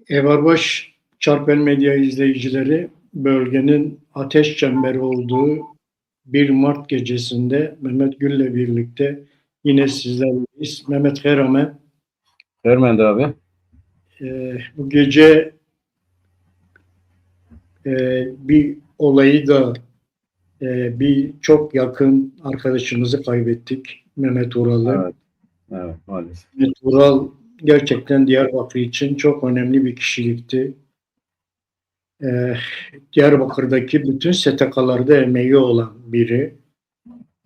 Evarbaş Çarpel Medya izleyicileri, bölgenin ateş çemberi olduğu 1 Mart gecesinde Mehmet Gül'le birlikte yine sizlerleyiz. Mehmet Keramen, Ermeni abi. bu gece bir olayı da bir çok yakın arkadaşımızı kaybettik. Mehmet Ural'ı. Evet, evet maalesef. Mehmet Ural gerçekten Diyarbakır için çok önemli bir kişilikti. Diyarbakır'daki bütün STK'larda emeği olan biri.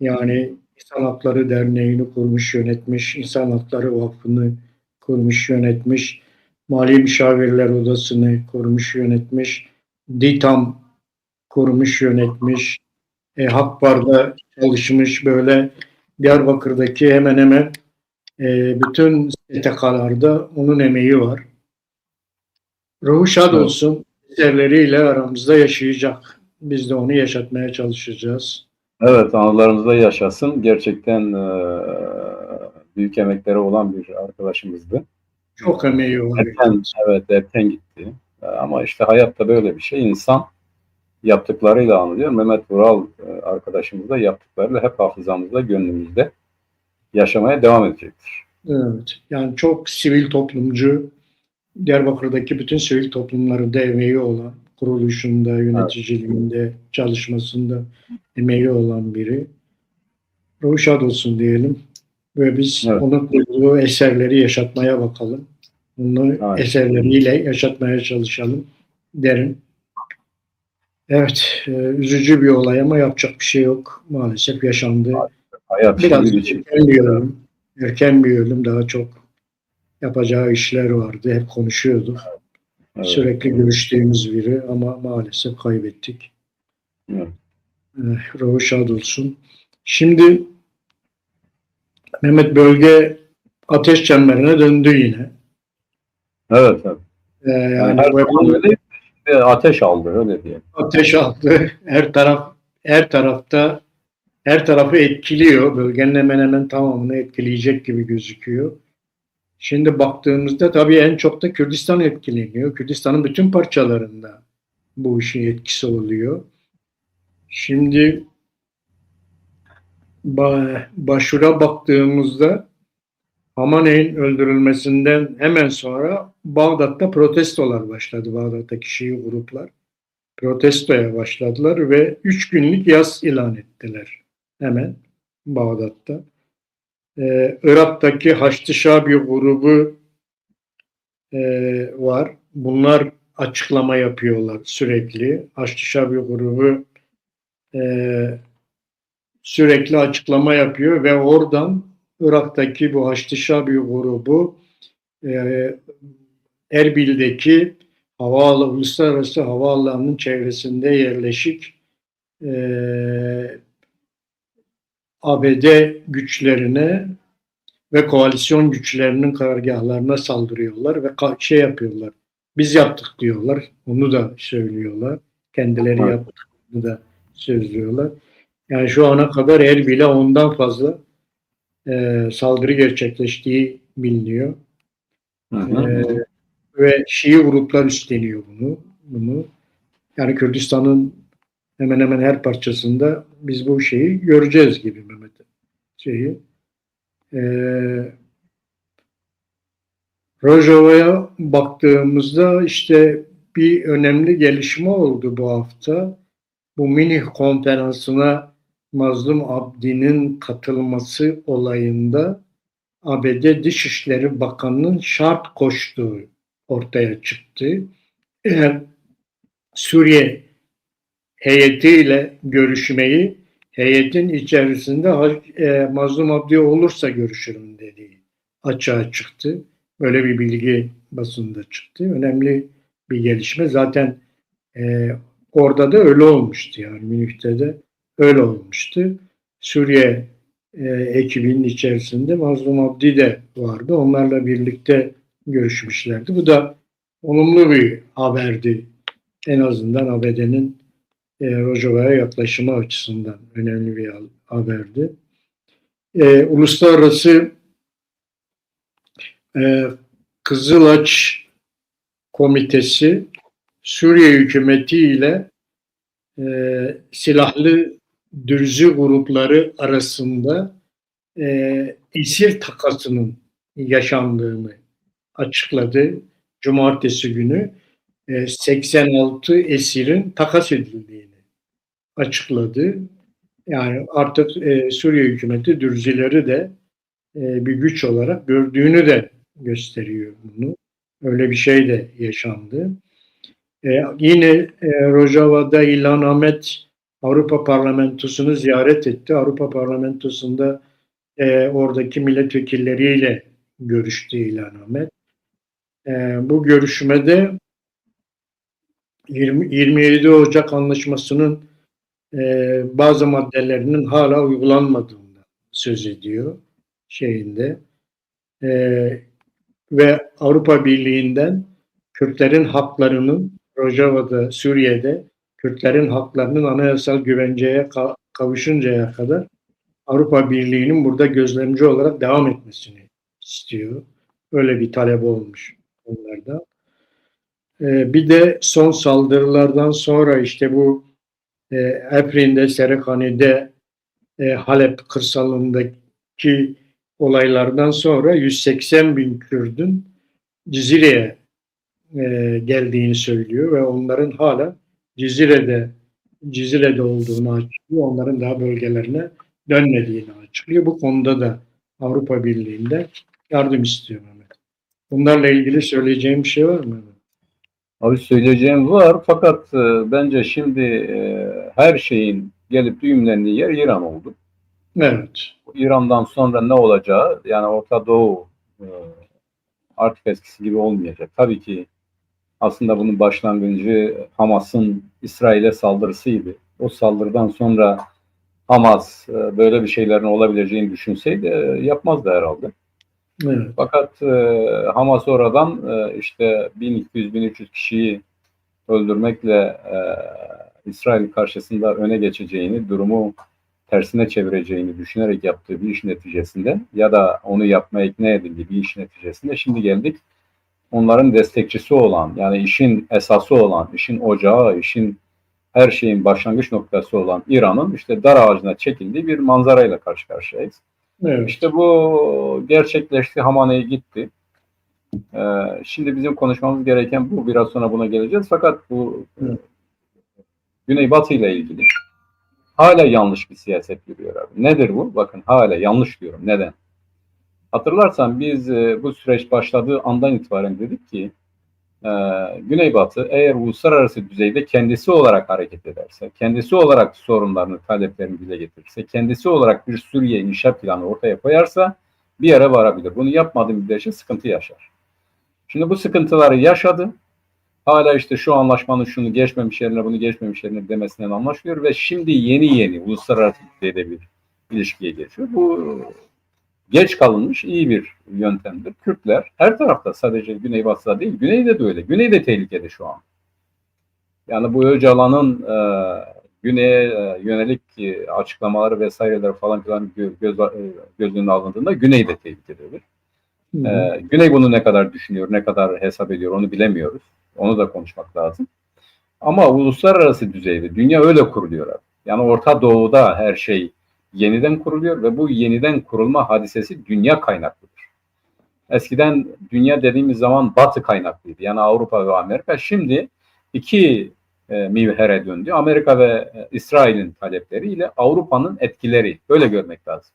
Yani İnsan Hakları Derneği'ni kurmuş, yönetmiş, İnsan Hakları Vakfı'nı kurmuş, yönetmiş, Mali Müşavirler Odası'nı kurmuş, yönetmiş, DİTAM kurmuş, yönetmiş, Hakbar'da çalışmış, böyle Diyarbakır'daki hemen hemen bütün STK'larda onun emeği var. Ruhu şad Evet. olsun, eserleriyle aramızda yaşayacak. Biz de onu yaşatmaya çalışacağız. Evet, anılarımızda yaşasın. Gerçekten büyük emekleri olan bir arkadaşımızdı. Çok emeği var. Erken gitti. Ama işte hayatta böyle bir şey. İnsan yaptıklarıyla anılıyor. Mehmet Vural arkadaşımız da yaptıklarıyla hep hafızamızda, gönlümüzde yaşamaya devam edecektir. Evet. Yani çok sivil toplumcu, Diyarbakır'daki bütün sivil toplumların emeği olan, kuruluşunda, yöneticiliğinde, çalışmasında emeği olan biri. Ruhu şad olsun diyelim. Ve biz Evet. onun kurduğu eserleri yaşatmaya bakalım. Onu eserleriyle yaşatmaya çalışalım derim. Evet, üzücü bir olay ama yapacak bir şey yok. Maalesef yaşandı. Hayat Biraz şiir için. erken bir ölüm. Erken bir ölüm, daha çok yapacağı işler vardı. Hep konuşuyorduk. Evet. Sürekli görüştüğümüz biri ama maalesef kaybettik. Evet. Ruhu şad olsun. Şimdi Mehmet, bölge ateş çemberine döndü yine. Evet. Evet. Yani her zaman öyle ateş aldı, öyle diye. ateş aldı. Her tarafı etkiliyor. Bölgenin hemen hemen tamamını etkileyecek gibi gözüküyor. Şimdi baktığımızda tabii en çok da Kürdistan etkileniyor. Kürdistan'ın bütün parçalarında bu işin etkisi oluyor. Şimdi Başur'a baktığımızda Hamaney'in öldürülmesinden hemen sonra Bağdat'ta protestolar başladı. Bağdat'taki Şii gruplar protestoya başladılar ve 3 günlük yas ilan ettiler hemen Bağdat'ta. Irak'taki Haçlı Şabi grubu var. Bunlar açıklama yapıyorlar sürekli. Haçlı Şabi grubu e, sürekli açıklama yapıyor ve oradan Irak'taki bu Haçlı Şabi grubu Erbil'deki uluslararası havaalanının çevresinde yerleşik ABD güçlerine ve koalisyon güçlerinin karargahlarına saldırıyorlar ve şey yapıyorlar. Biz yaptık diyorlar. Onu da söylüyorlar. Kendileri yaptıklarını da söylüyorlar. Yani şu ana kadar Erbil'e ondan fazla saldırı gerçekleştiği biliniyor. Ve Şii gruplar üstleniyor bunu. Yani Kürdistan'ın hemen hemen her parçasında biz bu şeyi göreceğiz gibi Mehmet. Rojava'ya baktığımızda işte bir önemli gelişme oldu bu hafta. Bu Münih konferansına Mazlum Abdi'nin katılması olayında ABD Dışişleri Bakanı'nın şart koştuğu ortaya çıktı. Eğer Suriye heyetiyle görüşmeyi heyetin içerisinde Mazlum Abdi olursa görüşürüm dediği açığa çıktı. Böyle bir bilgi basında çıktı. Önemli bir gelişme. Zaten orada da öyle olmuştu, yani Münih'te de öyle olmuştu. Suriye ekibinin içerisinde Mazlum Abdi de vardı. Onlarla birlikte görüşmüşlerdi. Bu da olumlu bir haberdi. En azından ABD'nin Rojava'ya yaklaşımı açısından önemli bir haberdi. Uluslararası Kızılaç Komitesi Suriye hükümeti ile silahlı dürzi grupları arasında esir takasının yaşandığını açıkladı. Cumartesi günü 86 esirin takas edildiğini açıkladı. Yani artık Suriye hükümeti dürzileri de bir güç olarak gördüğünü de gösteriyor bunu. Öyle bir şey de yaşandı. Yine Rojava'da İlhan Ahmet Avrupa Parlamentosu'nu ziyaret etti. Avrupa Parlamentosu'nda oradaki milletvekilleriyle görüştü İlhan Ahmet. Bu görüşmede 27 Ocak Anlaşması'nın bazı maddelerinin hala uygulanmadığından söz ediyor şeyinde. Ve Avrupa Birliği'nden Kürtlerin haklarının Rojava'da, Suriye'de Kürtlerin haklarının anayasal güvenceye kavuşuncaya kadar Avrupa Birliği'nin burada gözlemci olarak devam etmesini istiyor. Öyle bir talep olmuş onlarda. Bir de son saldırılardan sonra işte bu Afrin'de, Serekhane'de, Halep kırsalındaki olaylardan sonra 180 bin Kürdün Cizire'ye geldiğini söylüyor ve onların hala Cizire'de olduğunu açıklıyor. Onların daha bölgelerine dönmediğini açıklıyor. Bu konuda da Avrupa Birliği'nde yardım istiyor Mehmet. Bunlarla ilgili söyleyeceğim bir şey var mı? Abi söyleyeceğim var fakat bence şimdi her şeyin gelip düğümlendiği yer İran oldu. Evet. İran'dan sonra ne olacağı yani Orta Doğu artık eskisi gibi olmayacak. Tabii ki aslında bunun başlangıcı Hamas'ın İsrail'e saldırısıydı. O saldırıdan sonra Hamas böyle bir şeylerin olabileceğini düşünseydi yapmazdı herhalde. Evet. Fakat Hamas oradan işte 1200-1300 kişiyi öldürmekle İsrail karşısında öne geçeceğini, durumu tersine çevireceğini düşünerek yaptığı bir iş neticesinde ya da onu yapmaya ikna edildiği bir iş neticesinde şimdi geldik onların destekçisi olan yani işin esası olan, işin ocağı, işin her şeyin başlangıç noktası olan İran'ın işte dar ağacına çekildiği bir manzarayla karşı karşıyayız. Evet. İşte bu gerçekleşti, Hamane'ye gitti. Şimdi bizim konuşmamız gereken bu. Biraz sonra buna geleceğiz. Fakat bu Güneybatı ile ilgili hala yanlış bir siyaset yürüyor abi. Nedir bu? Bakın hala yanlış diyorum. Neden? Hatırlarsan biz bu süreç başladığı andan itibaren dedik ki Güneybatı eğer uluslararası düzeyde kendisi olarak hareket ederse, kendisi olarak sorunlarını, taleplerini dile getirirse, kendisi olarak bir Suriye inşa planı ortaya koyarsa bir yere varabilir. Bunu yapmadığı müddetçe sıkıntı yaşar. Şimdi bu sıkıntıları yaşadı. Hala işte şu anlaşmanın şunu geçmemiş yerine bunu geçmemiş yerine demesinden anlaşılıyor ve şimdi yeni uluslararası düzeyde bir ilişkiye geçiyor. Bu geç kalınmış iyi bir yöntemdir. Kürtler her tarafta sadece Güneybatı'da değil, Güney'de de öyle. Güney de tehlikede şu an. Yani bu Öcalan'ın Güney'e yönelik açıklamaları vesaireler falan filan göz önüne alındığında Güney de tehlikededir. Güney bunu ne kadar düşünüyor, ne kadar hesap ediyor onu bilemiyoruz. Onu da konuşmak lazım. Ama uluslararası düzeyde dünya öyle kuruluyor abi. Yani Orta Doğu'da her şey yeniden kuruluyor ve bu yeniden kurulma hadisesi dünya kaynaklıdır. Eskiden dünya dediğimiz zaman Batı kaynaklıydı. Yani Avrupa ve Amerika. Şimdi iki mivhere döndü. Amerika ve İsrail'in talepleriyle Avrupa'nın etkileri. Böyle görmek lazım.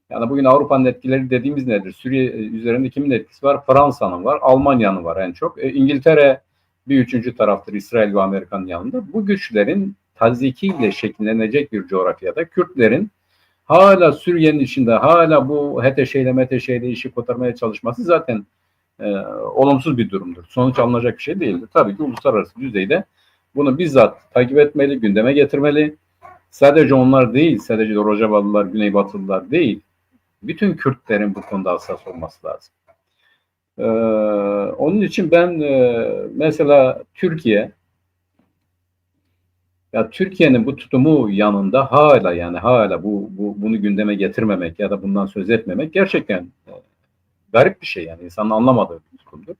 Yani bugün Avrupa'nın etkileri dediğimiz nedir? Suriye üzerinde kimin etkisi var? Fransa'nın var, Almanya'nın var en çok. İngiltere bir üçüncü taraftır İsrail ve Amerika'nın yanında. Bu güçlerin tazikiyle şekillenecek bir coğrafyada Kürtlerin hala Suriye'nin içinde hala bu HTŞ'yle işi kotarmaya çalışması zaten olumsuz bir durumdur. Sonuç alınacak bir şey değildir. Tabii ki uluslararası düzeyde bunu bizzat takip etmeli, gündeme getirmeli. Sadece onlar değil, sadece Rojavalılar, Güneybatılılar değil, bütün Kürtlerin bu konuda hassas olması lazım. Onun için ben mesela Türkiye'nin bu tutumu yanında hala bunu gündeme getirmemek ya da bundan söz etmemek gerçekten garip bir şey yani insanın anlamadığı bir konudur.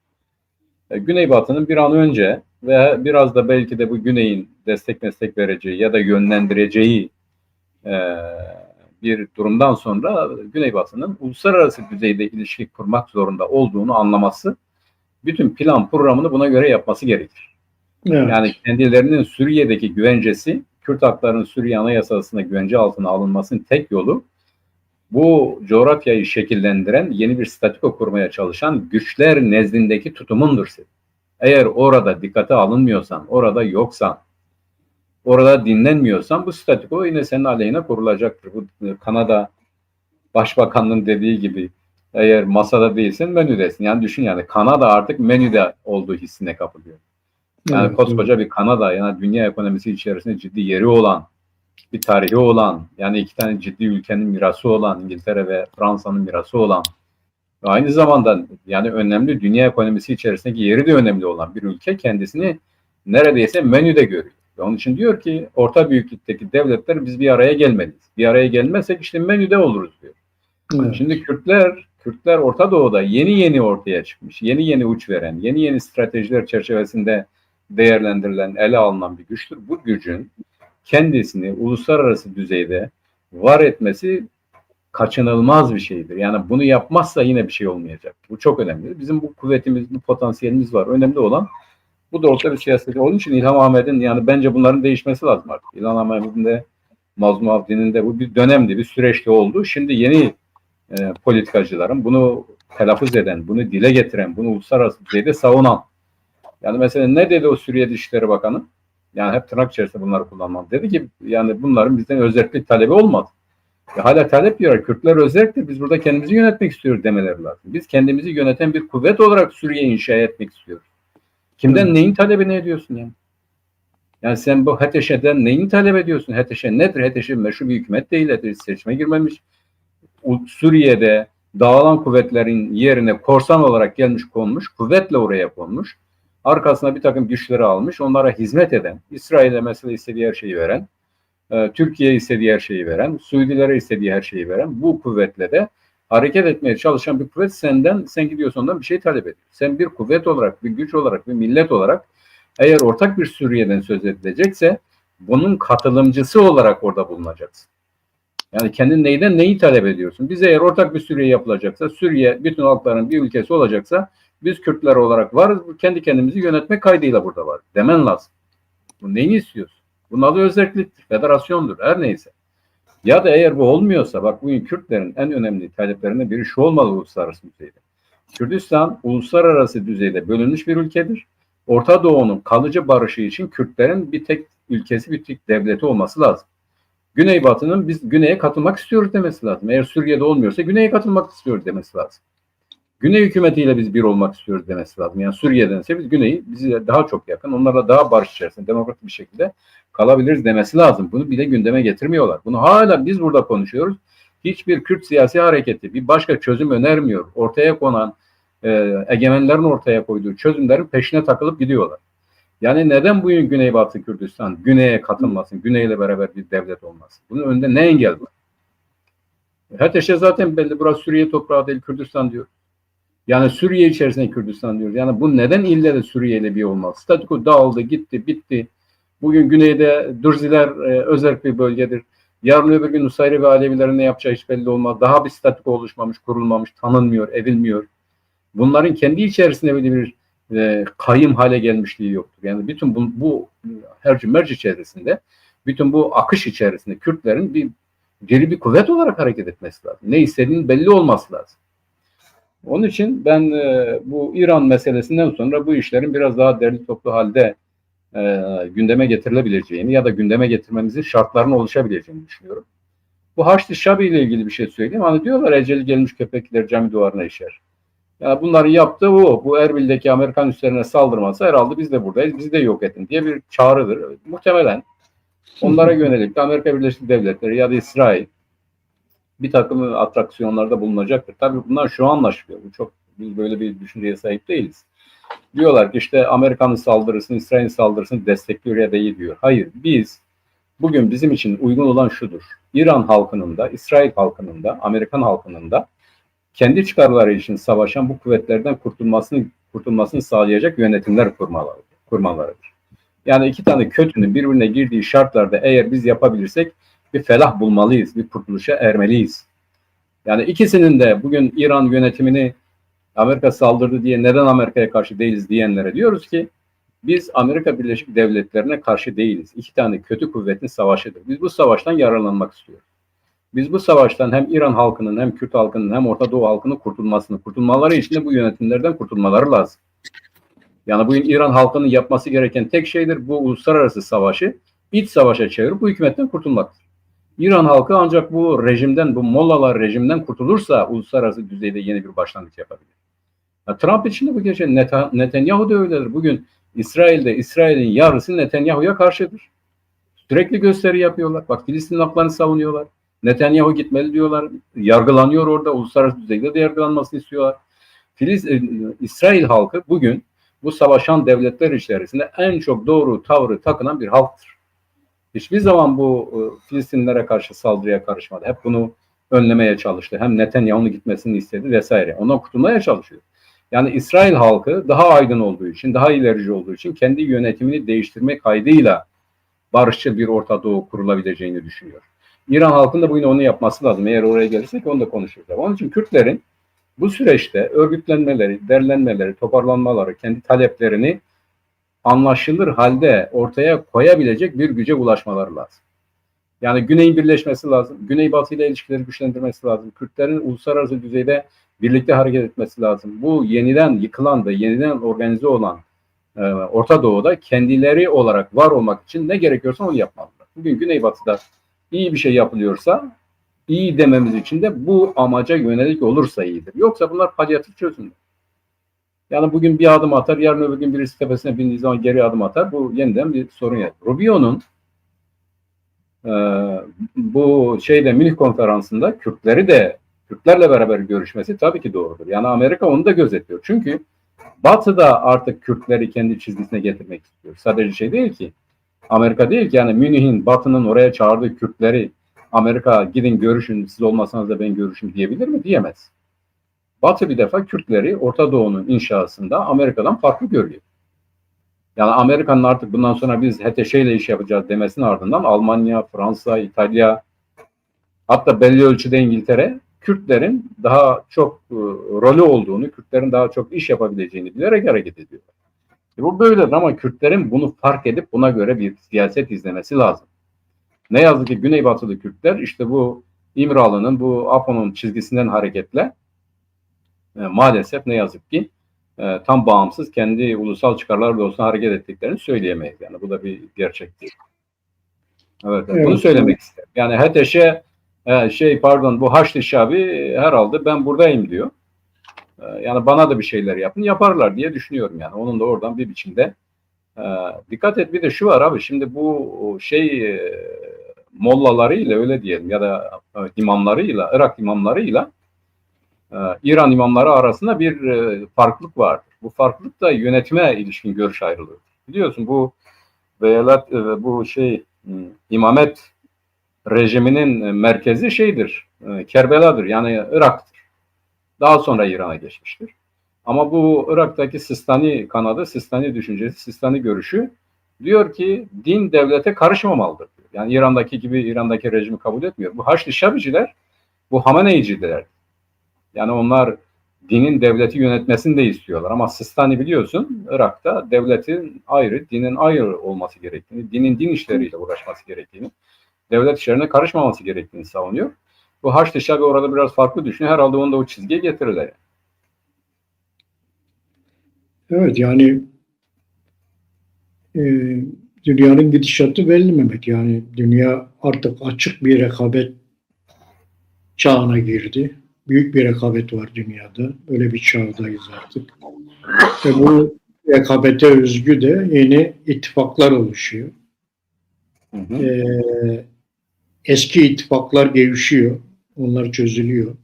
Güneybatı'nın bir an önce ve biraz da belki de bu Güney'in destek vereceği ya da yönlendireceği bir durumdan sonra Güneybatı'nın uluslararası düzeyde ilişki kurmak zorunda olduğunu anlaması, bütün plan programını buna göre yapması gerekir. Evet. Yani kendilerinin Suriye'deki güvencesi, Kürt haklarının Suriye Anayasası'nda güvence altına alınmasının tek yolu, bu coğrafyayı şekillendiren, yeni bir statüko kurmaya çalışan güçler nezdindeki tutumundur. Eğer orada dikkate alınmıyorsan, orada yoksan, orada dinlenmiyorsan bu statüko yine senin aleyhine kurulacaktır. Bu Kanada Başbakanının dediği gibi, eğer masada değilsen menüdesin. Yani düşün, yani Kanada artık menüde olduğu hissine kapılıyor. Yani Evet, koskoca bir Kanada, yani dünya ekonomisi içerisinde ciddi yeri olan, bir tarihi olan, yani iki tane ciddi ülkenin mirası olan, İngiltere ve Fransa'nın mirası olan, aynı zamanda yani önemli, dünya ekonomisi içerisindeki yeri de önemli olan bir ülke kendisini neredeyse menüde görüyor. Ve onun için diyor ki orta büyüklükteki devletler biz bir araya gelmeliyiz. Bir araya gelmezsek işte menüde oluruz diyor. evet. Şimdi Kürtler Orta Doğu'da yeni ortaya çıkmış, yeni uç veren, yeni stratejiler çerçevesinde değerlendirilen, ele alınan bir güçtür. Bu gücün kendisini uluslararası düzeyde var etmesi kaçınılmaz bir şeydir. Yani bunu yapmazsa yine bir şey olmayacak. Bu çok önemli. Bizim bu kuvvetimiz, bu potansiyelimiz var. Önemli olan bu doğrultuda bir siyaset. Onun için İlham Ahmet'in, yani bence bunların değişmesi lazım artık. İlham Ahmet'in de, Mazlum Avdi'nin de bu bir dönemdi, bir süreçte oldu. Şimdi yeni politikacıların bunu telaffuz eden, bunu dile getiren, bunu uluslararası düzeyde savunan. Yani mesela ne dedi o Suriye Dışişleri Bakanı? Yani hep tırnak içerisinde bunları kullanmam. Dedi ki yani bunların bizden özellik talebi olmaz. Hala talep diyor. Kürtler özellikle biz burada kendimizi yönetmek istiyoruz demeleri lazım. Biz kendimizi yöneten bir kuvvet olarak Suriye'yi inşa etmek istiyoruz. Kimden neyin talebini ediyorsun yani? Yani sen bu HTŞ'den neyin talep ediyorsun? HTŞ nedir? HTŞ meşru bir hükümet değil. HTŞ seçime girmemiş. Suriye'de dağılan kuvvetlerin yerine korsan olarak gelmiş konmuş. Kuvvetle oraya konmuş. Arkasına bir takım güçleri almış. Onlara hizmet eden, İsrail'e mesela istediği her şeyi veren, Türkiye'ye istediği her şeyi veren, Suudilere istediği her şeyi veren bu kuvvetle de hareket etmeye çalışan bir kuvvet sen gidiyorsun ondan bir şey talep ediyor. Sen bir kuvvet olarak, bir güç olarak, bir millet olarak eğer ortak bir Suriye'den söz edilecekse bunun katılımcısı olarak orada bulunacaksın. Yani kendin neyi talep ediyorsun? Biz eğer ortak bir Suriye yapılacaksa, Suriye bütün halkların bir ülkesi olacaksa biz Kürtler olarak varız, kendi kendimizi yönetmek kaydıyla burada var demen lazım. Bu neyini istiyorsun? Bunun adı özelliktir, federasyondur, her neyse. Ya da eğer bu olmuyorsa, bak bugün Kürtlerin en önemli taleplerinden biri şu olmalı uluslararası düzeyde. Kürdistan uluslararası düzeyde bölünmüş bir ülkedir. Orta Doğu'nun kalıcı barışı için Kürtlerin bir tek ülkesi, bir tek devleti olması lazım. Güneybatı'nın biz Güney'e katılmak istiyoruz demesi lazım. Eğer Suriye'de olmuyorsa Güney'e katılmak istiyoruz demesi lazım. Güney hükümetiyle biz bir olmak istiyoruz demesi lazım. Yani Suriye'dense biz Güney'i bize daha çok yakın, onlarla daha barış içerisinde, demokratik bir şekilde kalabiliriz demesi lazım. Bunu bile gündeme getirmiyorlar. Bunu hala biz burada konuşuyoruz. Hiçbir Kürt siyasi hareketi bir başka çözüm önermiyor. Ortaya konan egemenlerin ortaya koyduğu çözümlerin peşine takılıp gidiyorlar. Yani neden bugün Güneybatı Kürdistan Güney'e katılmasın, Güney'le beraber bir devlet olmasın? Bunun önünde ne engel var? HTŞ zaten belli. Burası Suriye toprağı değil, Kürdistan diyor. Yani Suriye içerisinde Kürdistan diyoruz. Yani bu neden ille de Suriye ile bir olmaz? Statüko dağıldı, gitti, bitti. Bugün güneyde Dürziler özel bir bölgedir. Yarın öbür gün Nusayri ve Alevilerin ne yapacağı hiç belli olmaz. Daha bir statüko oluşmamış, kurulmamış, tanınmıyor, edilmiyor. Bunların kendi içerisinde bir kayyım hale gelmişliği yoktur. Yani bütün bu herci merci içerisinde, bütün bu akış içerisinde Kürtlerin bir kuvvet olarak hareket etmesi lazım. Ne istediğinin belli olması lazım. Onun için ben bu İran meselesinden sonra bu işlerin biraz daha derli toplu halde gündeme getirilebileceğini ya da gündeme getirmemizin şartlarının oluşabileceğini düşünüyorum. Bu Haçlı Şabi ile ilgili bir şey söyleyeyim. Hani diyorlar eceli gelmiş köpekler cami duvarına işer. Yani bunların yaptığı bu Erbil'deki Amerikan üslerine saldırması herhalde biz de buradayız, bizi de yok edin diye bir çağrıdır. Muhtemelen onlara yönelik de Amerika Birleşik Devletleri ya da İsrail bir takım atraksiyonlarda bulunacaktır. Tabii bunlar şu an anlaşılıyor. Biz böyle bir düşünceye sahip değiliz. Diyorlar ki işte Amerika'nın saldırısını, İsrail'in saldırısını destekliyor ya da iyi diyor. Hayır, bugün bizim için uygun olan şudur. İran halkının da, İsrail halkının da, Amerikan halkının da kendi çıkarları için savaşan bu kuvvetlerden kurtulmasını sağlayacak yönetimler kurmalarıdır. Yani iki tane kötünün birbirine girdiği şartlarda eğer biz yapabilirsek bir felah bulmalıyız, bir kurtuluşa ermeliyiz. Yani ikisinin de bugün İran yönetimini Amerika saldırdı diye neden Amerika'ya karşı değiliz diyenlere diyoruz ki biz Amerika Birleşik Devletleri'ne karşı değiliz. İki tane kötü kuvvetin savaşıdır. Biz bu savaştan yararlanmak istiyoruz. Biz bu savaştan hem İran halkının hem Kürt halkının hem Orta Doğu halkının kurtulmaları için de bu yönetimlerden kurtulmaları lazım. Yani bugün İran halkının yapması gereken tek şeydir bu uluslararası savaşı iç savaşa çevirip bu hükümetten kurtulmaktır. İran halkı ancak bu rejimden, bu mollalar rejimden kurtulursa uluslararası düzeyde yeni bir başlangıç yapabilir. Ya Trump için de bu gece Netanyahu da öyledir. Bugün İsrail'in yarısı Netanyahu'ya karşıdır. Sürekli gösteri yapıyorlar. Bak Filistin haklarını savunuyorlar. Netanyahu gitmeli diyorlar. Yargılanıyor orada. Uluslararası düzeyde de yargılanmasını istiyorlar. İsrail halkı bugün bu savaşan devletler içerisinde en çok doğru tavrı takınan bir halktır. Hiçbir zaman bu Filistinlilere karşı saldırıya karışmadı. Hep bunu önlemeye çalıştı. Hem Netanyahu'nun gitmesini istedi vesaire. Ondan kurtulmaya çalışıyor. Yani İsrail halkı daha aydın olduğu için, daha ilerici olduğu için kendi yönetimini değiştirmek kaydıyla barışçıl bir Orta Doğu kurulabileceğini düşünüyor. İran halkının da bugün onu yapması lazım. Eğer oraya gelirsek onu da konuşacağız. Onun için Kürtlerin bu süreçte örgütlenmeleri, derlenmeleri, toparlanmaları, kendi taleplerini anlaşılır halde ortaya koyabilecek bir güce ulaşmaları lazım. Yani Güney'in birleşmesi lazım. Güney-Batı ile ilişkileri güçlendirmesi lazım. Kürtlerin uluslararası düzeyde birlikte hareket etmesi lazım. Bu yeniden yıkılan ve yeniden organize olan Orta Doğu'da kendileri olarak var olmak için ne gerekiyorsa onu yapmalılar. Bugün Güneybatı'da iyi bir şey yapılıyorsa iyi dememiz için de bu amaca yönelik olursa iyidir. Yoksa bunlar palyatif çözümler. Yani bugün bir adım atar, yarın öbür gün birisi tepesine bindiği zaman geri adım atar. Bu yeniden bir sorun yaratır. Rubio'nun bu Münih konferansında Kürtlerle beraber görüşmesi tabii ki doğrudur. Yani Amerika onu da gözetliyor. Çünkü Batı da artık Kürtleri kendi çizgisine getirmek istiyor. Sadece değil ki. Amerika değil ki yani Münih'in, Batı'nın oraya çağırdığı Kürtleri Amerika gidin görüşün, siz olmasanız da ben görüşüm diyebilir mi? Diyemez. Batı bir defa Kürtleri Orta Doğu'nun inşasında Amerika'dan farklı görüyor. Yani Amerika'nın artık bundan sonra biz HTŞ ile iş yapacağız demesinin ardından Almanya, Fransa, İtalya, hatta belli ölçüde İngiltere Kürtlerin daha çok rolü olduğunu, Kürtlerin daha çok iş yapabileceğini bilerek hareket ediyorlar. Bu böyledir ama Kürtlerin bunu fark edip buna göre bir siyaset izlemesi lazım. Ne yazık ki Güneybatılı Kürtler işte bu İmralı'nın, bu APO'nun çizgisinden hareketle maalesef ne yazık ki tam bağımsız kendi ulusal çıkarlar doğrultusunda hareket ettiklerini söyleyemeyiz. Yani bu da bir gerçek değil. Evet, bunu söylemek isterim. Yani HTŞ bu Haçlı Şabi herhalde ben buradayım diyor. Yani bana da bir şeyler yapın, yaparlar diye düşünüyorum yani. Onun da oradan bir biçimde dikkat et. Bir de şu var abi, şimdi bu mollalarıyla öyle diyelim ya da imamlarıyla, Irak imamlarıyla İran imamları arasında bir farklılık vardır. Bu farklılık da yönetime ilişkin görüş ayrılığı. Biliyorsun bu veyalet bu imamet rejiminin merkezi Kerbela'dır yani Irak'tır. Daha sonra İran'a geçmiştir. Ama bu Irak'taki Sistani kanadı, Sistani düşüncesi, Sistani görüşü diyor ki din devlete karışmamalıdır. Yani İran'daki gibi İran'daki rejimi kabul etmiyor. Bu Haçlı Şabiciler, bu Hameneiciler. Yani onlar dinin devleti yönetmesini de istiyorlar. Ama Sistani biliyorsun Irak'ta devletin ayrı, dinin ayrı olması gerektiğini, dinin din işleriyle uğraşması gerektiğini, devlet işlerine karışmaması gerektiğini savunuyor. Bu Haçlı Şabi orada biraz farklı düşünüyor. Herhalde onu da o çizgiye getirirler. Evet yani dünyanın gidişatı belli Mehmet. Yani dünya artık açık bir rekabet çağına girdi. Büyük bir rekabet var dünyada. Böyle bir çağdayız artık. Ve bu rekabete özgü de yeni ittifaklar oluşuyor. Hı hı. Eski ittifaklar gevşiyor. Onlar çözülüyor.